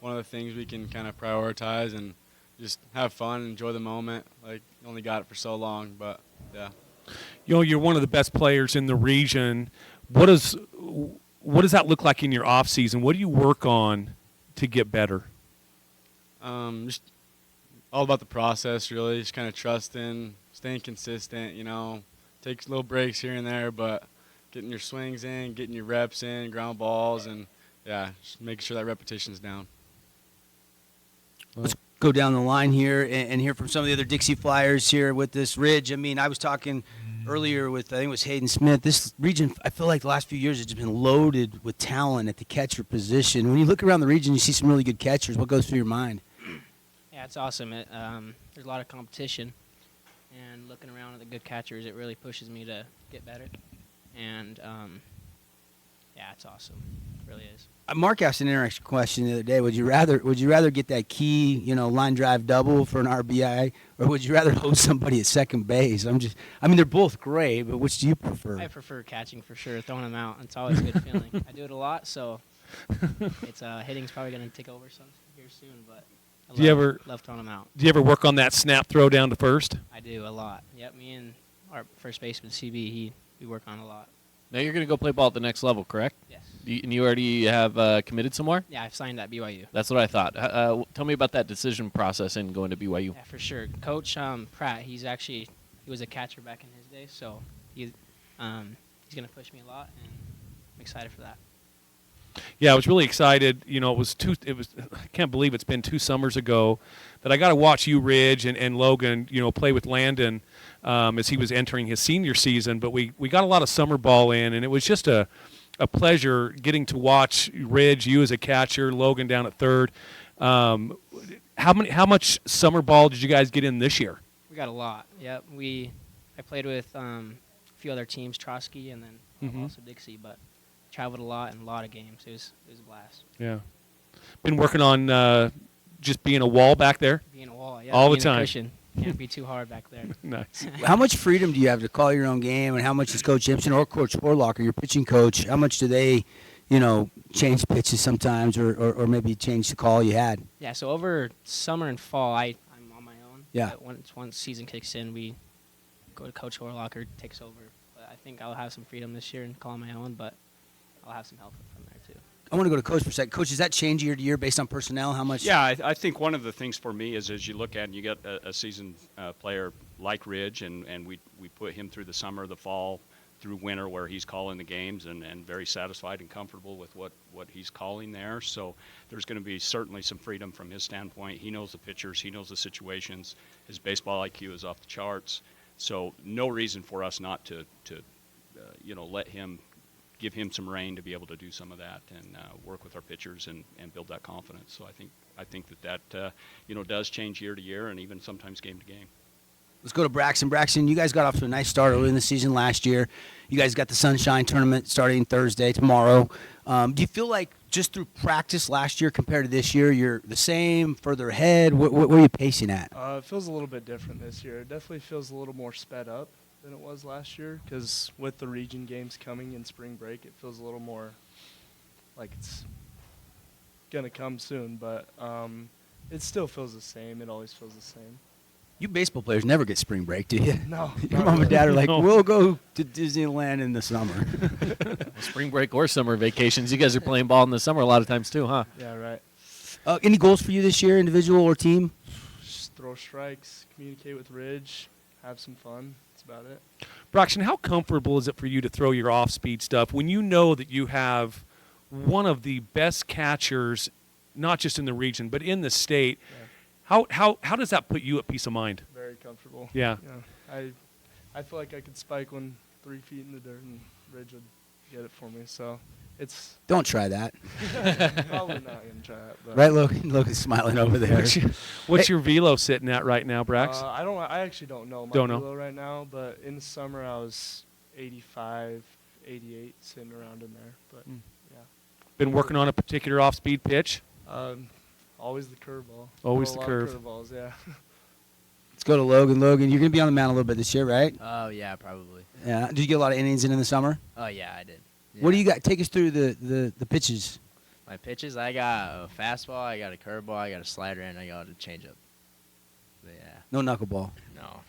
one of the things we can kind of prioritize and just have fun, enjoy the moment. Like, you only got it for so long, but, yeah. You're one of the best players in the region. What does that look like in your off season? What do you work on to get better? Just all about the process, really. Just kind of trusting, staying consistent, takes little breaks here and there, but getting your swings in, getting your reps in, ground balls, and, yeah, just making sure that repetition's down. go down the line here and hear from some of the other Dixie Flyers here with this Ridge. I mean, I was talking earlier with, I think it was Hayden Smith. This region, I feel like the last few years, it's just been loaded with talent at the catcher position. When you look around the region, you see some really good catchers. What goes through your mind? Yeah, it's awesome. There's a lot of competition, and looking around at the good catchers, it really pushes me to get better. And yeah, it's awesome. It really is. Mark asked an interesting question the other day. Would you rather get that key, line drive double for an RBI, or would you rather hose somebody at second base? I mean, they're both great, but which do you prefer? I prefer catching for sure. Throwing them out, it's always a good feeling. I do it a lot, so it's hitting's probably going to take over some here soon. But love throwing them out. Do you ever work on that snap throw down to first? I do a lot. Yep, me and our first baseman CB, we work on a lot. Now you're going to go play ball at the next level, correct? Yes. And you already have committed somewhere? Yeah, I've signed at BYU. That's what I thought. Tell me about that decision process in going to BYU. Yeah, for sure. Coach Pratt, he was a catcher back in his day, so he's going to push me a lot, and I'm excited for that. Yeah, I was really excited. I can't believe it's been 2 summers ago that I got to watch you, Ridge, and Logan, play with Landon as he was entering his senior season. But we got a lot of summer ball in, and it was just a pleasure getting to watch Ridge, you as a catcher, Logan down at third. How much summer ball did you guys get in this year? We got a lot. Yep. I played with a few other teams, Trotsky, and then also Dixie, but traveled a lot and a lot of games. It was a blast. Yeah. Been working on just being a wall back there? Being a wall, yeah. All the being time. A cushion. Can't be too hard back there. Nice. How much freedom do you have to call your own game, and how much is Coach Simpson or Coach Sporlocker, your pitching coach, how much do they, change pitches sometimes or maybe change the call you had? Yeah, so over summer and fall, I'm on my own. Yeah. But once season kicks in, we go to Coach Sporlocker, takes over. But I think I'll have some freedom this year and call on my own, but I'll have some help from there too. I want to go to Coach for a second. Coach, does that change year to year based on personnel? How much? Yeah, I think one of the things for me is as you look at and you get a seasoned player like Ridge, and we put him through the summer, the fall, through winter where he's calling the games and very satisfied and comfortable with what he's calling there. So there's going to be certainly some freedom from his standpoint. He knows the pitchers. He knows the situations. His baseball IQ is off the charts. So no reason for us not to let him give him some rein to be able to do some of that and work with our pitchers and build that confidence. So I think that does change year to year and even sometimes game to game. Let's go to Braxton. Braxton, you guys got off to a nice start early in the season last year. You guys got the Sunshine Tournament starting Thursday, tomorrow. Do you feel like just through practice last year compared to this year, you're the same, further ahead? What are you pacing at? It feels a little bit different this year. It definitely feels a little more sped up than it was last year because with the region games coming in spring break, it feels a little more like it's going to come soon, but it still feels the same. It always feels the same. You baseball players never get spring break, do you? No. Your mom and dad are like, we'll go to Disneyland in the summer. Well, spring break or summer vacations. You guys are playing ball in the summer a lot of times too, huh? Yeah, right. Any goals for you this year, individual or team? Just throw strikes, communicate with Ridge, have some fun. That's about it. Braxton, how comfortable is it for you to throw your off-speed stuff when you know that you have one of the best catchers, not just in the region, but in the state? Yeah. How does that put you at peace of mind? Very comfortable. Yeah. I feel like I could spike one 3 feet in the dirt and Ridge would get it for me. So it's. Don't try that. Probably not gonna try it. But Right, Logan? Logan's smiling over there. What's your velo sitting at right now, Brax? I actually don't know my velo right now, but in the summer I was 85, 88, sitting around in there. But yeah. Been working on a particular off-speed pitch? Always the curveball. Always the curve. Curveballs, yeah. Let's go to Logan. Logan, you're going to be on the mound a little bit this year, right? Oh, yeah, probably. Yeah. Did you get a lot of innings in the summer? Oh, yeah, I did. Yeah. What do you got? Take us through the pitches. My pitches, I got a fastball, I got a curveball, I got a slider, and I got a changeup. But yeah. No knuckleball?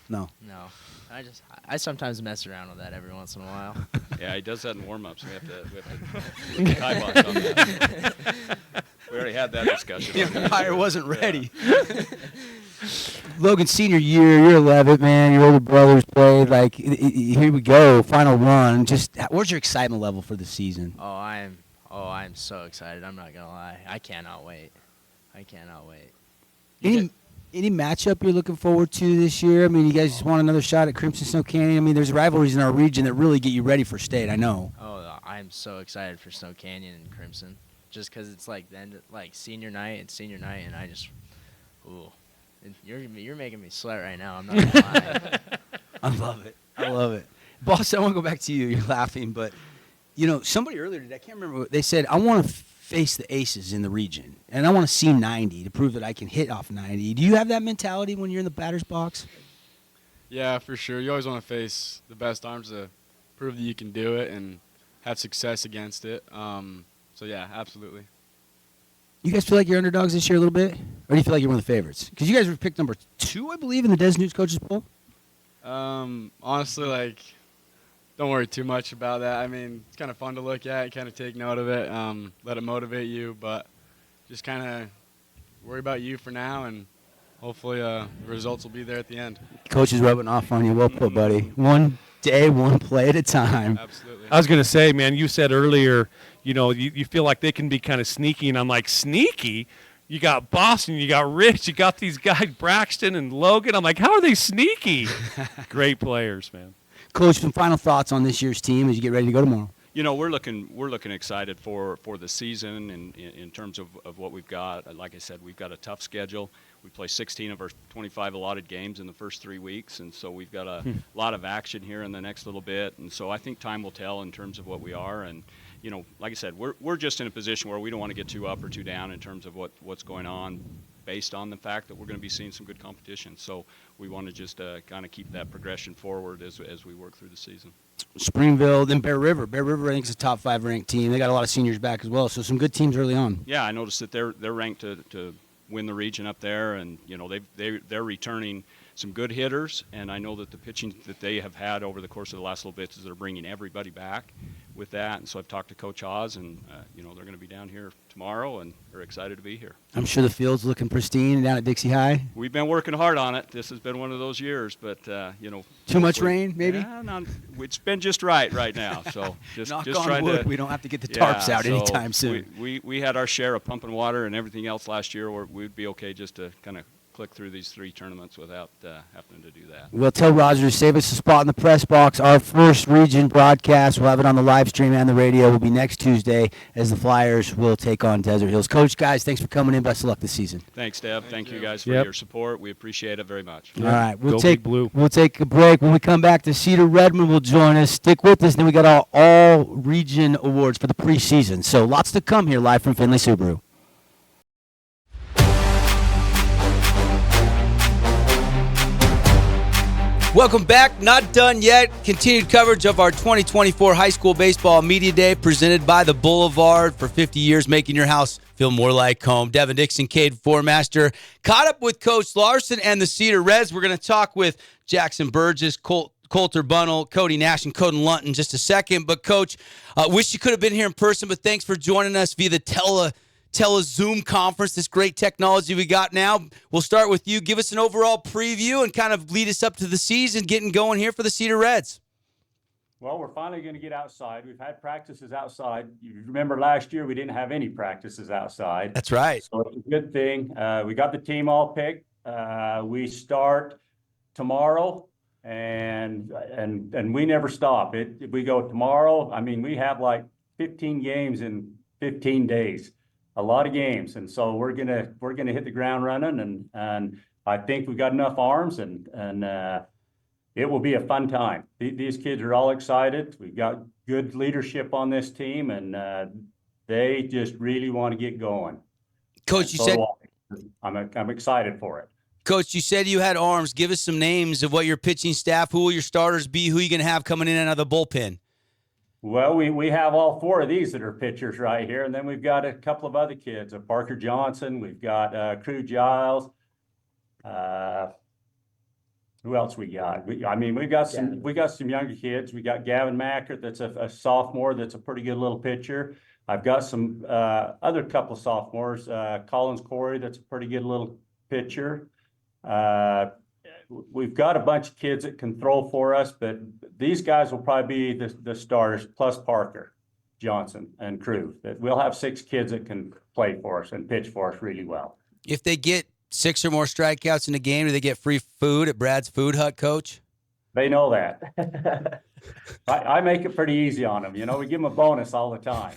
No. I sometimes mess around with that every once in a while. Yeah, he does that in warm-ups. We have to put kibosh on that. We already had that discussion. The umpire wasn't ready. Logan, senior year, you're 11, man. Your older brothers played. Like, here we go, final run. Just, where's your excitement level for the season? I'm so excited. I'm not gonna lie. I cannot wait. Any matchup you're looking forward to this year? I mean, you guys just want another shot at Crimson Snow Canyon. I mean, there's rivalries in our region that really get you ready for state. I know. Oh, I'm so excited for Snow Canyon and Crimson, just because it's like then like senior night and I just, ooh, you're making me sweat right now. I'm not gonna lie. I love it. I love it. Boss, I want to go back to you. You're laughing, but somebody earlier today, I can't remember. They said I want to face the aces in the region, and I want to see 90 to prove that I can hit off 90. Do you have that mentality when you're in the batter's box? Yeah, for sure. You always want to face the best arms to prove that you can do it and have success against it. So, yeah, absolutely. You guys feel like you're underdogs this year a little bit? Or do you feel like you're one of the favorites? Because you guys were picked number 2, I believe, in the Des News Coaches Poll. Honestly, don't worry too much about that. I mean, it's kind of fun to look at, kind of take note of it, let it motivate you, but just kind of worry about you for now, and hopefully the results will be there at the end. Coach is rubbing off on you. Well put, buddy. One day, one play at a time. Absolutely. I was going to say, man, you said earlier, you feel like they can be kind of sneaky, and I'm like, sneaky? You got Boston, you got Rich, you got these guys, Braxton and Logan. I'm like, how are they sneaky? Great players, man. Coach, some final thoughts on this year's team as you get ready to go tomorrow. We're looking excited for the season and in terms of what we've got. Like I said, we've got a tough schedule. We play 16 of our 25 allotted games in the first 3 weeks, and so we've got a lot of action here in the next little bit. And so I think time will tell in terms of what we are. And like I said, we're just in a position where we don't want to get too up or too down in terms of what's going on, based on the fact that we're going to be seeing some good competition. So we want to just kind of keep that progression forward as we work through the season. Springville, then Bear River. Bear River, I think, is a top 5 ranked team. They got a lot of seniors back as well, so some good teams early on. Yeah, I noticed that they're ranked to win the region up there, and they're returning some good hitters, and I know that the pitching that they have had over the course of the last little bit is they're bringing everybody back with that. And so I've talked to Coach Oz, and they're going to be down here tomorrow, and they're excited to be here. I'm sure the field's looking pristine down at Dixie High. We've been working hard on it. This has been one of those years, but too much rain, maybe. Yeah, it's been just right now. So just knock just on trying wood, to. we don't have to get the tarps out so anytime soon. We had our share of pumping water and everything else last year. We'd be okay just to kind of click through these 3 tournaments without having to do that. We'll tell Roger to save us a spot in the press box. Our first region broadcast, we'll have it on the live stream and the radio, will be next Tuesday as the Flyers will take on Desert Hills. Coach, guys, thanks for coming in. Best of luck this season. Thanks, Deb. Thank you guys for your support. We appreciate it very much. All right, we'll take a break. When we come back, the Cedar Redmond will join us. Stick with us. Then we got all region awards for the preseason. So lots to come here live from Findlay Subaru. Welcome back. Not done yet. Continued coverage of our 2024 High School Baseball Media Day presented by the Boulevard for 50 years, making your house feel more like home. Devin Dixon, Cade Formaster, caught up with Coach Larson and the Cedar Reds. We're going to talk with Jackson Burgess, Coulter Bunnell, Cody Nash, and Coden Lunt in just a second. But, Coach, wish you could have been here in person, but thanks for joining us via the Zoom conference, this great technology we got now. We'll start with you. Give us an overall preview and kind of lead us up to the season, getting going here for the Cedar Reds. Well, we're finally going to get outside. We've had practices outside. You remember last year we didn't have any practices outside. That's right. So it's a good thing. We got the team all picked. We start tomorrow, and we never stop. We go tomorrow. I mean, we have like 15 games in 15 days. A lot of games, and so we're gonna hit the ground running, and I think we've got enough arms, and it will be a fun time. These kids are all excited. We've got good leadership on this team, and they just really want to get going. Coach, you said I'm excited for it. Coach, you said you had arms. Give us some names of what your pitching staff. Who will your starters be? Who are you gonna have coming in and out of the bullpen? Well, we have all 4 of these that are pitchers right here, and then we've got a couple of other kids. Parker Johnson, we've got Crew Giles. Who else we got? We've got some younger kids. We got Gavin Macker, that's a sophomore, that's a pretty good little pitcher. I've got some other couple of sophomores. Collins Corey, that's a pretty good little pitcher. We've got a bunch of kids that can throw for us, but these guys will probably be the starters, plus Parker Johnson and Crew. We'll have 6 kids that can play for us and pitch for us really well. If they get 6 or more strikeouts in a game, do they get free food at Brad's Food Hut, Coach? They know that. I make it pretty easy on them. We give them a bonus all the time.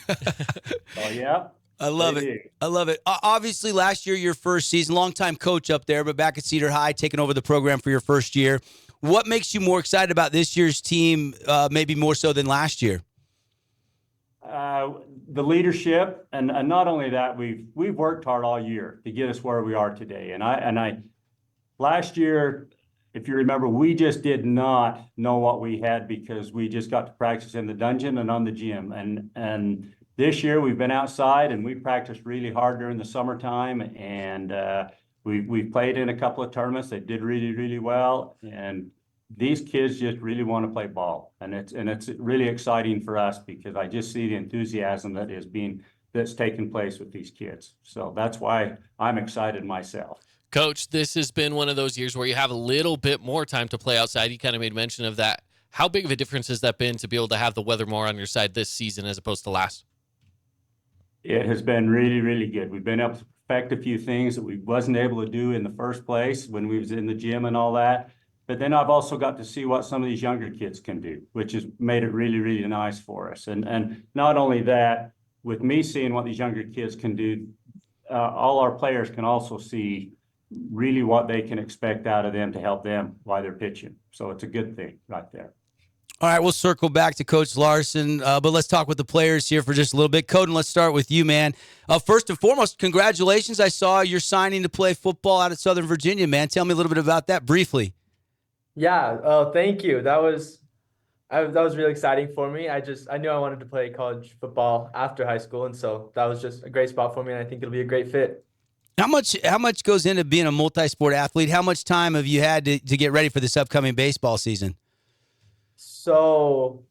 So, yeah. I love they it. do. I love it. Obviously, last year, your first season, longtime coach up there, but back at Cedar High, taking over the program for your first year. What makes you more excited about this year's team, maybe more so than last year? The leadership, and not only that, we've worked hard all year to get us where we are today. And I last year, if you remember, we just did not know what we had because we just got to practice in the dungeon and on the gym. And this year we've been outside and we practiced really hard during the summertime, and we've played in a couple of tournaments. They did really, really well. And these kids just really want to play ball, and it's really exciting for us because I just see the enthusiasm that's taking place with these kids. So that's why I'm excited myself. Coach, this has been one of those years where you have a little bit more time to play outside. You kind of made mention of that. How big of a difference has that been to be able to have the weather more on your side this season as opposed to last? It has been really, really good. We've been able to perfect a few things that we wasn't able to do in the first place when we was in the gym and all that. But then I've also got to see what some of these younger kids can do, which has made it really, really nice for us. And not only that, with me seeing what these younger kids can do, all our players can also see really what they can expect out of them to help them while they're pitching. So it's a good thing right there. All right, we'll circle back to Coach Larson, but let's talk with the players here for just a little bit. Coden, let's start with you, man. First and foremost, congratulations. I saw you're signing to play football out of Southern Virginia, man. Tell me a little bit about that briefly. Yeah, thank you. That was really exciting for me. I knew I wanted to play college football after high school, and so that was just a great spot for me, and I think it'll be a great fit. How much goes into being a multi-sport athlete? How much time have you had to get ready for this upcoming baseball season? So,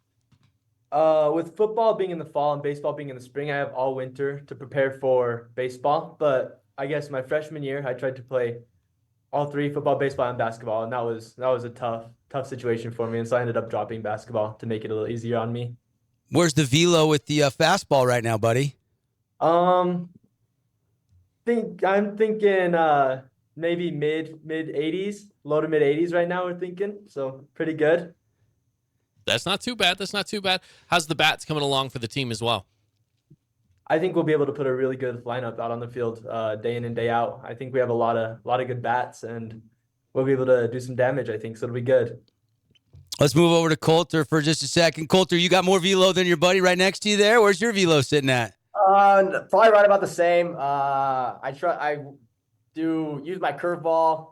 with football being in the fall and baseball being in the spring, I have all winter to prepare for baseball. But I guess my freshman year, I tried to play all three: football, baseball, and basketball, and that was a tough situation for me. And so I ended up dropping basketball to make it a little easier on me. Where's the velo with the fastball right now, buddy? I'm thinking maybe mid 80s, low to mid 80s right now. We're thinking, so pretty good. That's not too bad. How's the bats coming along for the team as well? I think we'll be able to put a really good lineup out on the field day in and day out. I think we have a lot of good bats, and we'll be able to do some damage, I think, so it'll be good. Let's move over to Coulter for just a second. Coulter, you got more velo than your buddy right next to you there? Where's your velo sitting at? Probably right about the same. I do use my curveball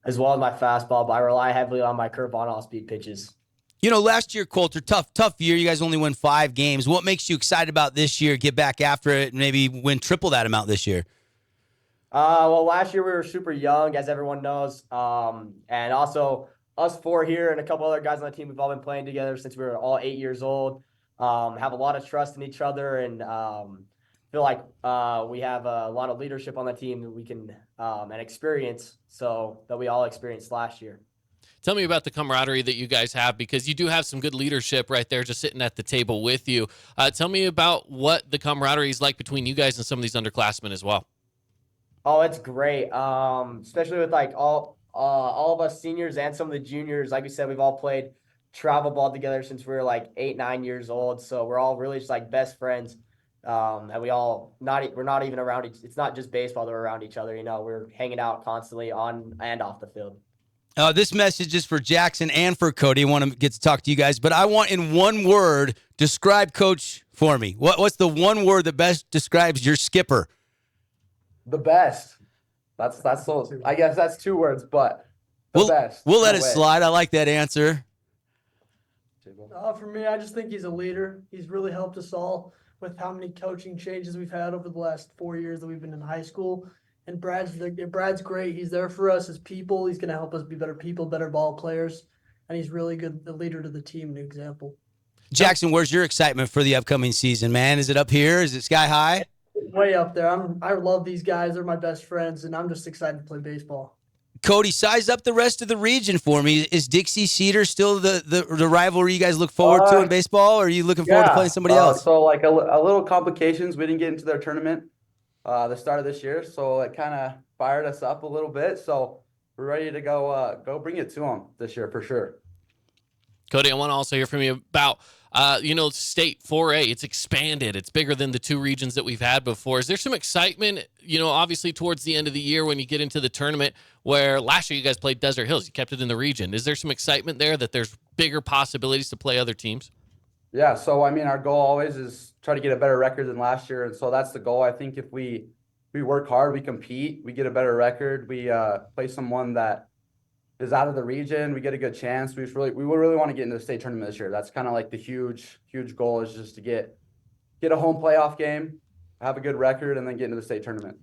as well as my fastball, but I rely heavily on my curveball and off-speed pitches. You know, last year, Coulter, tough year. You guys only won 5 games. What makes you excited about this year? Get back after it and maybe win triple that amount this year. Well, last year we were super young, as everyone knows, and also us 4 here and a couple other guys on the team. We've all been playing together since we were all 8 years old. Have a lot of trust in each other, and feel like we have a lot of leadership on the team that we can and experience, so that we all experienced last year. Tell me about the camaraderie that you guys have, because you do have some good leadership right there just sitting at the table with you. Tell me about what the camaraderie is like between you guys and some of these underclassmen as well. Oh, it's great. Especially with like all of us seniors and some of the juniors. Like we said, we've all played travel ball together since we were like 8, 9 years old. So we're all really just like best friends. And we're not even around it's not just baseball that we're around each other. You know, we're hanging out constantly on and off the field. This message is for Jackson and for Cody. I want to get to talk to you guys, but I want in one word, describe Coach for me. What's the one word that best describes your skipper? The best. That's so, I guess that's 2 words, but best. We'll let it slide. I like that answer. For me, I just think he's a leader. He's really helped us all with how many coaching changes we've had over the last 4 years that we've been in high school. And Brad's great. He's there for us as people. He's going to help us be better people, better ball players. And he's really good, the leader to the team, an example. Jackson, where's your excitement for the upcoming season, man? Is it up here? Is it sky high? Way up there. I love these guys. They're my best friends, and I'm just excited to play baseball. Cody, size up the rest of the region for me. Is Dixie Cedar still the rivalry you guys look forward to in baseball, or are you looking forward to playing somebody else? So, like a little complications. We didn't get into their tournament. the start of this year, so it kind of fired us up a little bit. So we're ready to go bring it to them this year for sure. Cody, I want to also hear from you about, State 4A. It's expanded. It's bigger than the two regions that we've had before. Is there some excitement, obviously towards the end of the year when you get into the tournament, where last year you guys played Desert Hills, you kept it in the region. Is there some excitement there that there's bigger possibilities to play other teams? Yeah, so I mean, our goal always is try to get a better record than last year, and so that's the goal. I think if we work hard, we compete, we get a better record, we play someone that is out of the region, we get a good chance. We really want to get into the state tournament this year. That's kind of like the huge goal, is just to get a home playoff game, have a good record, and then get into the state tournament.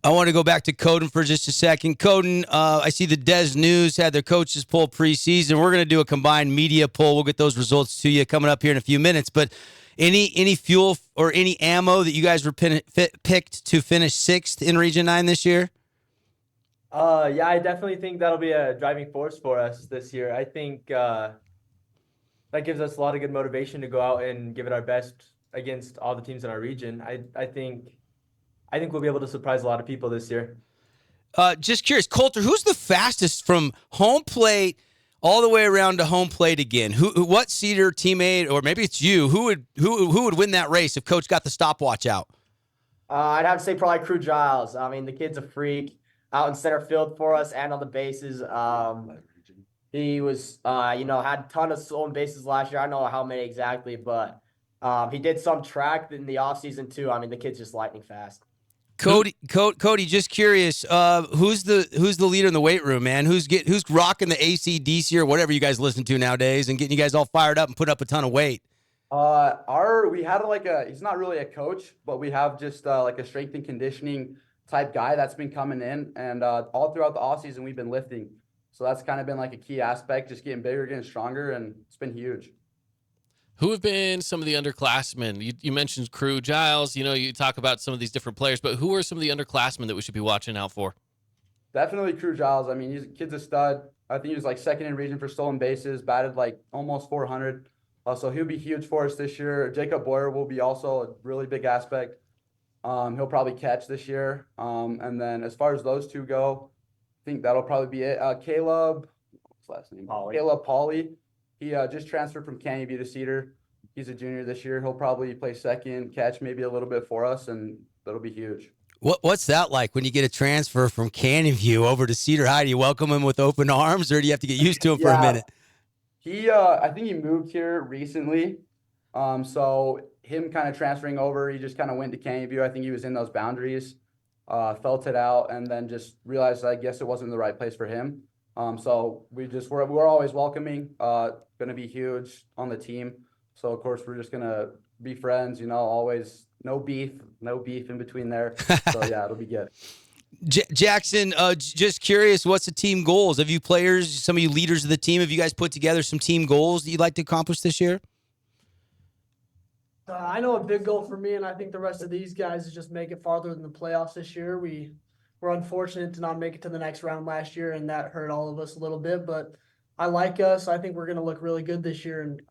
I want to go back to Coden for just a second. Coden, I see the Des News had their coaches poll preseason. We're going to do a combined media poll. We'll get those results to you coming up here in a few minutes. But any fuel or any ammo that you guys were picked to finish 6th in Region 9 this year? Yeah, I definitely think that'll be a driving force for us this year. I think that gives us a lot of good motivation to go out and give it our best against all the teams in our region. I think we'll be able to surprise a lot of people this year. Just curious, Coulter, who's the fastest from home plate all the way around to home plate again? What Cedar teammate, or maybe it's you, who would win that race if Coach got the stopwatch out? I'd have to say probably Crew Giles. I mean, the kid's a freak out in center field for us and on the bases. He was, had a ton of stolen bases last year. I don't know how many exactly, but he did some track in the offseason too. I mean, the kid's just lightning fast. Cody, just curious, who's the leader in the weight room, man? Who's rocking the AC/DC or whatever you guys listen to nowadays and getting you guys all fired up and putting up a ton of weight? We had he's not really a coach, but we have just like a strength and conditioning type guy that's been coming in, and all throughout the offseason we've been lifting. So that's kind of been like a key aspect, just getting bigger, getting stronger, and it's been huge. Who have been some of the underclassmen? You mentioned Crew Giles, you talk about some of these different players, but who are some of the underclassmen that we should be watching out for? Definitely Crew Giles. I mean, kid's a stud. I think he was like 2nd in region for stolen bases, batted like almost 400. So he'll be huge for us this year. Jacob Boyer will be also a really big aspect. He'll probably catch this year. And then as far as those two go, I think that'll probably be it. Caleb, what's his last name? Caleb Pauly. He just transferred from Canyon View to Cedar. He's a junior this year. He'll probably play second, catch maybe a little bit for us, and that'll be huge. What's that like when you get a transfer from Canyon View over to Cedar High? Do you welcome him with open arms, or do you have to get used to him for a minute? I think he moved here recently. So him kind of transferring over, he just kind of went to Canyon View. I think he was in those boundaries, felt it out, and then just realized, I guess it wasn't the right place for him. So we're always welcoming, going to be huge on the team. So of course we're just going to be friends, always no beef in between there. So yeah, it'll be good. Jackson, just curious, what's the team goals? Have you players, some of you leaders of the team, have you guys put together some team goals that you'd like to accomplish this year? I know a big goal for me, and I think the rest of these guys, is just make it farther than the playoffs this year. We were unfortunate to not make it to the next round last year, and that hurt all of us a little bit. But I like us. I think we're going to look really good this year, and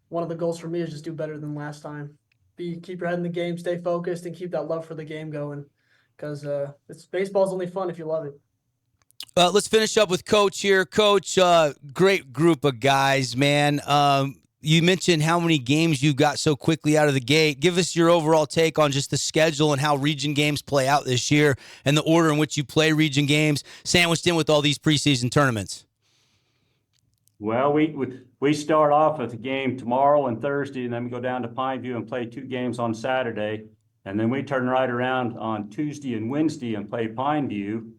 one of the goals for me is just do better than last time. Keep your head in the game, stay focused, and keep that love for the game going, because baseball's only fun if you love it. Let's finish up with Coach here. Coach, great group of guys, man. You mentioned how many games you got so quickly out of the gate. Give us your overall take on just the schedule and how region games play out this year and the order in which you play region games, sandwiched in with all these preseason tournaments. Well, we start off with a game tomorrow and Thursday, and then we go down to Pineview and play 2 games on Saturday. And then we turn right around on Tuesday and Wednesday and play Pineview.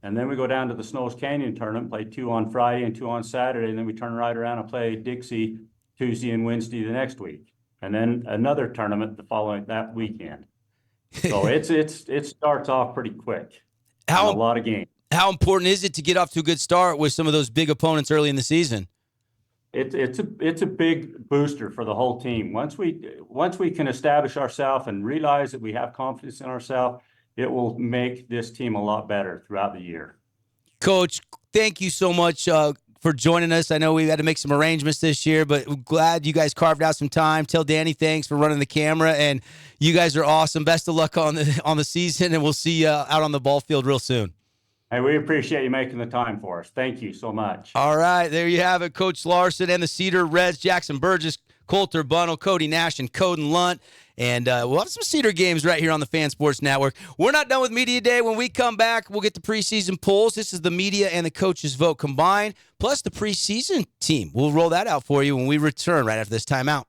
And then we go down to the Snows Canyon tournament, play 2 on Friday and 2 on Saturday. And then we turn right around and play Dixie Tuesday and Wednesday the next week. And then another tournament the following that weekend. So it starts off pretty quick. A lot of games. How important is it to get off to a good start with some of those big opponents early in the season? It's a big booster for the whole team. Once we can establish ourselves and realize that we have confidence in ourselves, it will make this team a lot better throughout the year. Coach, thank you so much for joining us. I know we had to make some arrangements this year, but glad you guys carved out some time. Tell Danny thanks for running the camera, and you guys are awesome. Best of luck on the season, and we'll see you out on the ball field real soon. Hey, we appreciate you making the time for us. Thank you so much. All right, there you have it. Coach Larson and the Cedar Reds, Jackson Burgess, Coulter Bunnell, Cody Nash, and Coden Lunt. And we'll have some Cedar games right here on the Fan Sports Network. We're not done with Media Day. When we come back, we'll get the preseason polls. This is the media and the coaches' vote combined, plus the preseason team. We'll roll that out for you when we return right after this timeout.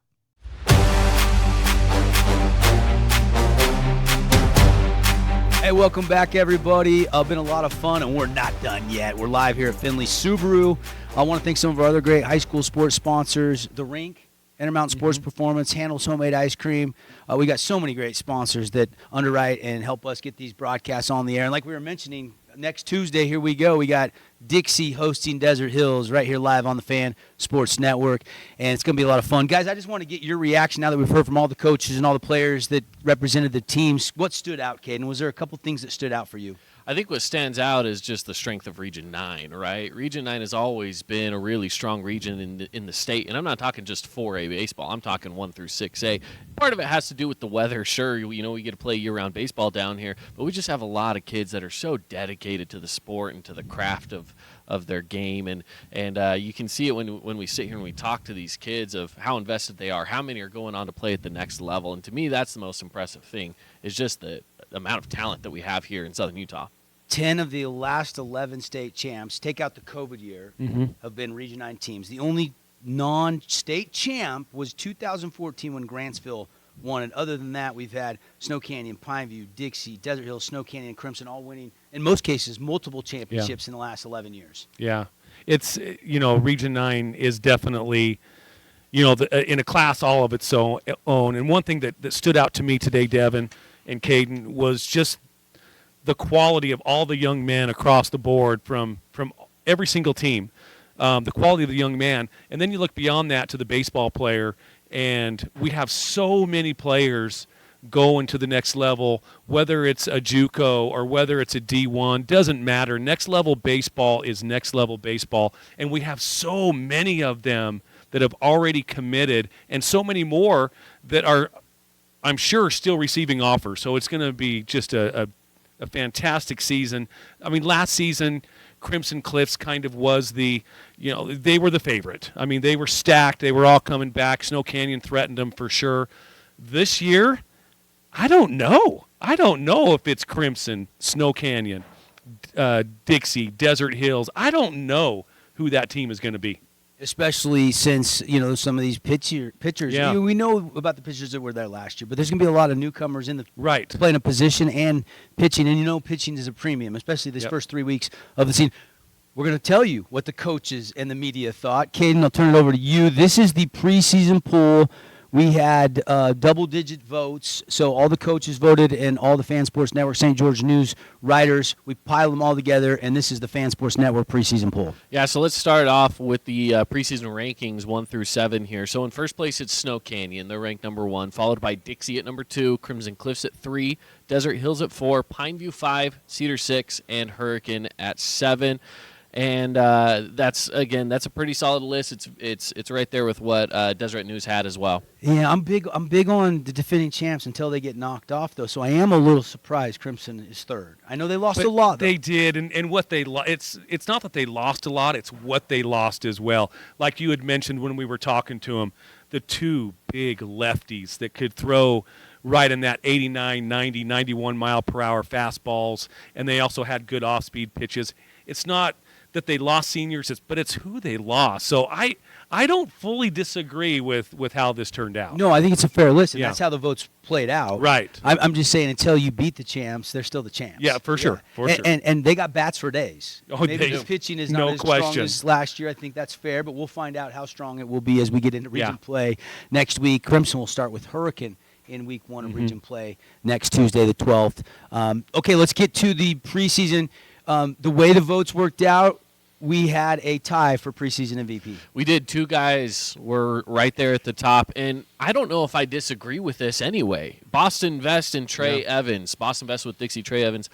Hey, welcome back, everybody. Been a lot of fun, and we're not done yet. We're live here at Findlay Subaru. I want to thank some of our other great high school sports sponsors, The Rink, Intermountain Sports Performance, Handel's Homemade Ice Cream. We got so many great sponsors that underwrite and help us get these broadcasts on the air. And like we were mentioning, next Tuesday, here we go. We got Dixie hosting Desert Hills right here live on the Fan Sports Network, and it's going to be a lot of fun. Guys, I just want to get your reaction now that we've heard from all the coaches and all the players that represented the teams. What stood out, Caden? Was there a couple things that stood out for you? I think what stands out is just the strength of Region 9, right? Region 9 has always been a really strong region in the state, and I'm not talking just 4A baseball. I'm talking 1 through 6A. Part of it has to do with the weather. Sure, we get to play year-round baseball down here, but we just have a lot of kids that are so dedicated to the sport and to the craft of their game, and you can see it when we sit here and we talk to these kids of how invested they are, how many are going on to play at the next level, and to me, that's the most impressive thing, is just the amount of talent that we have here in Southern Utah. 10 of the last 11 state champs, take out the COVID year, have been Region 9 teams. The only non-state champ was 2014 when Grantsville won it. Other than that, we've had Snow Canyon, Pineview, Dixie, Desert Hills, Snow Canyon, and Crimson all winning, in most cases, multiple championships in the last 11 years. Yeah. It's, Region 9 is definitely, in a class all of its own. And one thing that stood out to me today, Devin and Caden, was just the quality of all the young men across the board from every single team, the quality of the young man. And then you look beyond that to the baseball player, and we have so many players going to the next level, whether it's a JUCO or whether it's a D1, doesn't matter. Next level baseball is next level baseball, and we have so many of them that have already committed, and so many more that are, I'm sure, still receiving offers. So it's going to be just a fantastic season. I mean, last season, Crimson Cliffs kind of was they were the favorite. I mean, they were stacked. They were all coming back. Snow Canyon threatened them for sure. This year, I don't know. I don't know if it's Crimson, Snow Canyon, Dixie, Desert Hills. I don't know who that team is going to be. Especially since, some of these pitchers. Yeah. We know about the pitchers that were there last year, but there's going to be a lot of newcomers in the right to play in a position and pitching. And pitching is a premium, especially this first 3 weeks of the season. We're going to tell you what the coaches and the media thought. Caden, I'll turn it over to you. This is the preseason poll. We had double-digit votes, so all the coaches voted and all the Fan Sports Network St. George News writers. We piled them all together, and this is the Fan Sports Network preseason poll. Yeah, so let's start off with the preseason rankings 1 through 7 here. So in first place, it's Snow Canyon. They're ranked number 1, followed by Dixie at number 2, Crimson Cliffs at 3, Desert Hills at 4, Pineview 5, Cedar 6, and Hurricane at 7. And that's a pretty solid list. It's right there with what Deseret News had as well. Yeah, I'm big on the defending champs until they get knocked off, though. So I am a little surprised Crimson is 3rd. I know they lost a lot, though. They did, and what they it's not that they lost a lot, it's what they lost as well. Like you had mentioned when we were talking to them, the 2 big lefties that could throw right in that 89, 90, 91 mile per hour fastballs, and they also had good off-speed pitches. It's not that they lost seniors, but it's who they lost. So I don't fully disagree with how this turned out. No, I think it's a fair list, and that's how the votes played out. Right. I'm just saying, until you beat the champs, they're still the champs. Yeah, for sure. And they got bats for days. Oh, maybe the pitching is not as strong as last year. I think that's fair, but we'll find out how strong it will be as we get into region play next week. Crimson will start with Hurricane in week 1 of region play next Tuesday, the 12th. Okay, let's get to the preseason. The way the votes worked out, we had a tie for preseason MVP. We did. 2 guys were right there at the top, and I don't know if I disagree with this anyway. Boston Vest and Trey Evans. Boston Vest with Dixie, Trey Evans,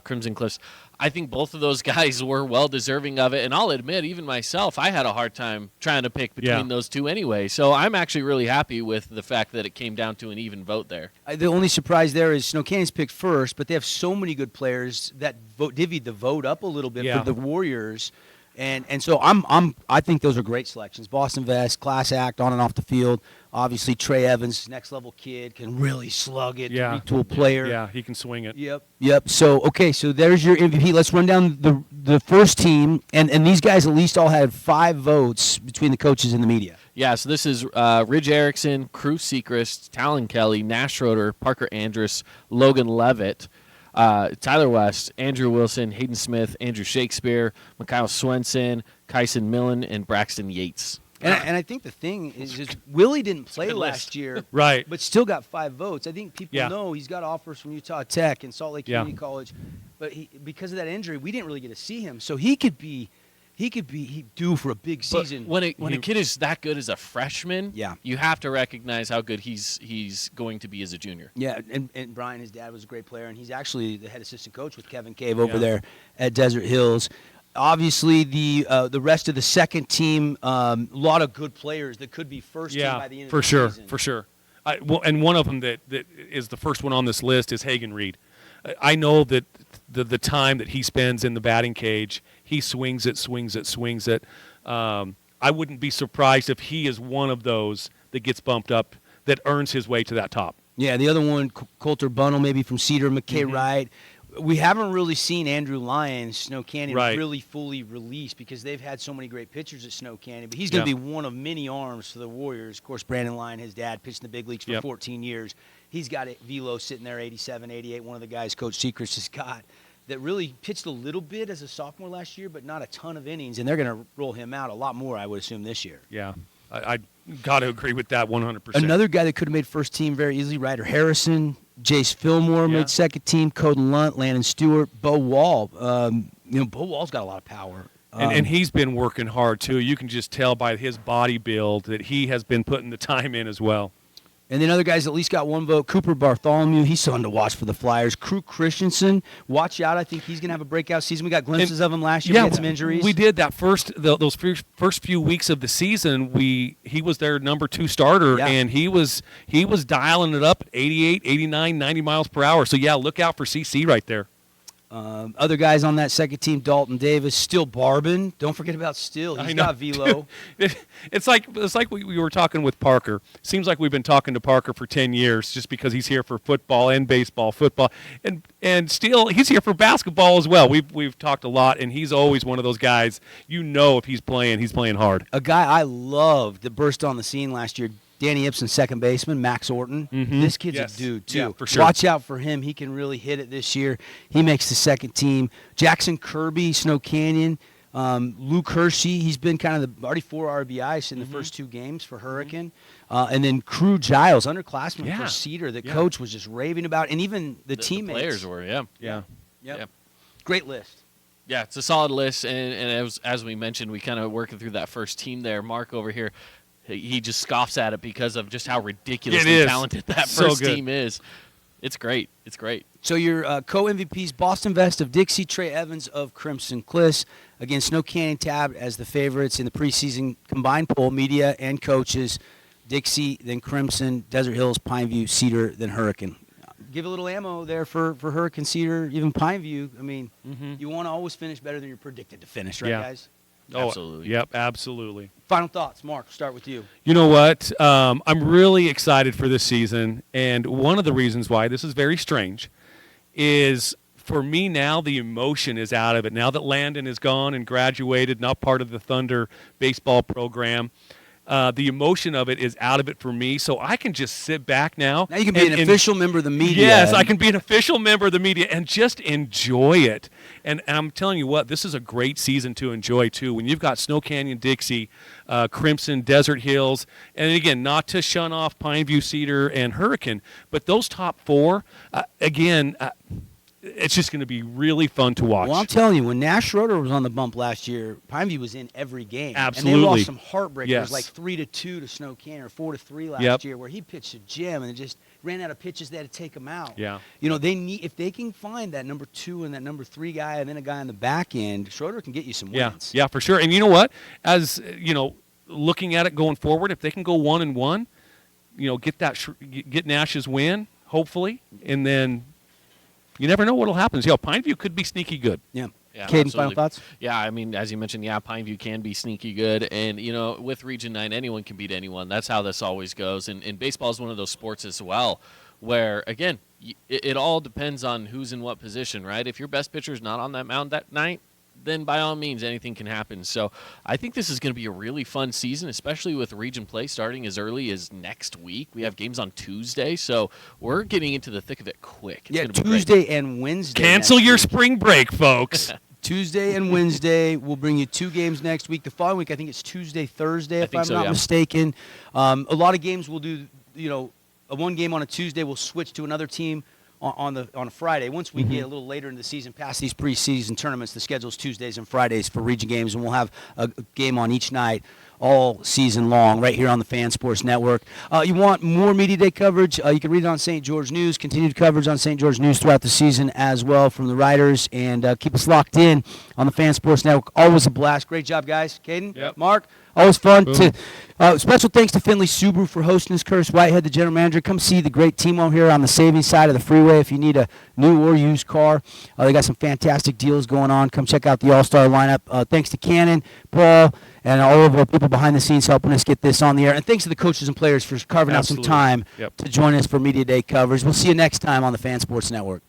Crimson Cliffs. I think both of those guys were well deserving of it. And I'll admit, even myself, I had a hard time trying to pick between those two anyway. So I'm actually really happy with the fact that it came down to an even vote there. The only surprise there is Snow Canyon's picked first, but they have so many good players that divvied the vote up a little bit for the Warriors. And so I think those are great selections. Boston Vest, class act on and off the field. Obviously, Trey Evans, next level kid, can really slug it. Retool player. Yeah, he can swing it. Yep. So so there's your MVP. Let's run down the first team, and these guys at least all had 5 votes between the coaches and the media. Yeah, so this is Ridge Erickson, Cruz Sechrist, Talon Kelly, Nash Schroeder, Parker Andrus, Logan Levitt, Tyler West, Andrew Wilson, Hayden Smith, Andrew Shakespeare, Mikhail Swenson, Kyson Millen, and Braxton Yates. And I think the thing is Willie didn't play last year, right? But still got 5 votes. I think people know he's got offers from Utah Tech and Salt Lake Community College, but because of that injury, we didn't really get to see him. So he could be due for a big season. But when a kid is that good as a freshman, you have to recognize how good he's going to be as a junior. Yeah, and Brian, his dad, was a great player, and he's actually the head assistant coach with Kevin Cave over there at Desert Hills. Obviously, the rest of the second team, a lot of good players that could be first team by the end of the season. For sure. And one of them that is the first one on this list is Hagen Reed. I know that the time that he spends in the batting cage, he swings it. I wouldn't be surprised if he is one of those that gets bumped up, that earns his way to that top. Yeah, the other one, Coulter Bunnell, maybe from Cedar, McKay Wright. We haven't really seen Andrew Lyons, Snow Canyon, really fully released because they've had so many great pitchers at Snow Canyon. But he's going to be one of many arms for the Warriors. Of course, Brandon Lyon, his dad, pitched in the big leagues for 14 years. He's got velo sitting there, 87, 88, one of the guys Coach Sechrist has got, that really pitched a little bit as a sophomore last year, but not a ton of innings. And they're going to roll him out a lot more, I would assume, this year. Yeah, I got to agree with that 100%. Another guy that could have made first team very easily, Ryder Harrison, Jace Fillmore made second team, Coden Lunt, Landon Stewart, Bo Wall. Bo Wall's got a lot of power. And he's been working hard, too. You can just tell by his body build that he has been putting the time in as well. And then other guys at least got 1 vote. Cooper Bartholomew, he's someone to watch for the Flyers. Crew Christensen, watch out. I think he's going to have a breakout season. We got glimpses of him last year. Yeah, he had some injuries. We did that those first few weeks of the season. He was their number 2 starter, and he was dialing it up at 88, 89, 90 miles per hour. So, yeah, look out for CC right there. Other guys on that second team, Dalton Davis, Still Barbin. Don't forget about Still. He's got velo. It's like we were talking with Parker. Seems like we've been talking to Parker for 10 years just because he's here for football and baseball, and Still he's here for basketball as well. We've talked a lot, and he's always one of those guys. If he's playing hard. A guy I loved that burst on the scene last year. Danny Ibsen, second baseman, Max Orton. This kid's a dude, too. Yeah, for sure. Watch out for him. He can really hit it this year. He makes the second team. Jackson Kirby, Snow Canyon. Luke Hershey, he's been kind of already 4 RBIs in the first 2 games for Hurricane. And then Crew Giles, underclassman for Cedar, that Coach was just raving about. And even the teammates. The players were, Yeah. Great list. Yeah, it's a solid list. And as we mentioned, we kind of working through that first team there. Mark over here, he just scoffs at it because of just how ridiculously talented that first team is. It's great. It's great. So your co-MVPs, Boston Vest of Dixie, Trey Evans of Crimson Cliffs. Again, Snow Canyon tabbed as the favorites in the preseason combined poll, media and coaches. Dixie, then Crimson, Desert Hills, Pineview, Cedar, then Hurricane. Give a little ammo there for Hurricane, Cedar, even Pineview. I mean, you want to always finish better than you're predicted to finish, right, guys? Oh, absolutely. Yep, absolutely. Final thoughts, Mark. Start with you. You know what? I'm really excited for this season, and one of the reasons why this is very strange is for me now the emotion is out of it. Now that Landon is gone and graduated, not part of the Thunder baseball program, the emotion of it is out of it for me, so I can just sit back now. Now you can be an official member of the media. Yes, I can be an official member of the media and just enjoy it. And I'm telling you what, this is a great season to enjoy, too. When you've got Snow Canyon, Dixie, Crimson, Desert Hills, and again, not to shun off Pineview, Cedar, and Hurricane, but those top 4, it's just going to be really fun to watch. Well, I'm telling you, when Nash Schroeder was on the bump last year, Pineview was in every game. Absolutely. And they lost some heartbreakers, Yes. like 3-2 to Snow Canyon or 4-3 last Yep. year, where he pitched a gem and it just ran out of pitches. They had to take him out. Yeah. You know, they need, if they can find that number 2 and that number 3 guy and then a guy on the back end, Schroeder can get you some wins. Yeah, for sure. And you know what? As looking at it going forward, if they can go 1-1, get Nash's win, hopefully, and then you never know what'll happen. Pineview could be sneaky good. Yeah. Yeah, Caden, absolutely. final thoughts? Yeah, I mean, as you mentioned, Pineview can be sneaky good. And, with Region 9, anyone can beat anyone. That's how this always goes. And baseball is one of those sports as well where, again, it all depends on who's in what position, right? If your best pitcher is not on that mound that night, then by all means, anything can happen. So I think this is going to be a really fun season, especially with region play starting as early as next week. We have games on Tuesday, so we're getting into the thick of it quick. It's gonna be great. Tuesday and Wednesday. Cancel your spring break, folks. Tuesday and Wednesday. We'll bring you 2 games next week. The following week, I think it's Tuesday, Thursday, if I'm not mistaken. A lot of games we'll do, one game on a Tuesday. We'll switch to another team on a Friday. Once we get a little later in the season, past these preseason tournaments, the schedule's Tuesdays and Fridays for region games, and we'll have a game on each night all season long right here on the Fan Sports Network. You want more Media Day coverage, you can read it on St. George News, continued coverage on St. George News throughout the season as well from the writers, and keep us locked in on the Fan Sports Network. Always a blast. Great job, guys. Caden, Mark, always fun. Special thanks to Findlay Subaru for hosting us. Curtis Whitehead, the general manager. Come see the great team out here on the savings side of the freeway if you need a new or used car. They got some fantastic deals going on. Come check out the all-star lineup. Thanks to Cannon, Paul, and all of our people behind the scenes helping us get this on the air. And thanks to the coaches and players for carving out some time to join us for Media Day coverage. We'll see you next time on the Fan Sports Network.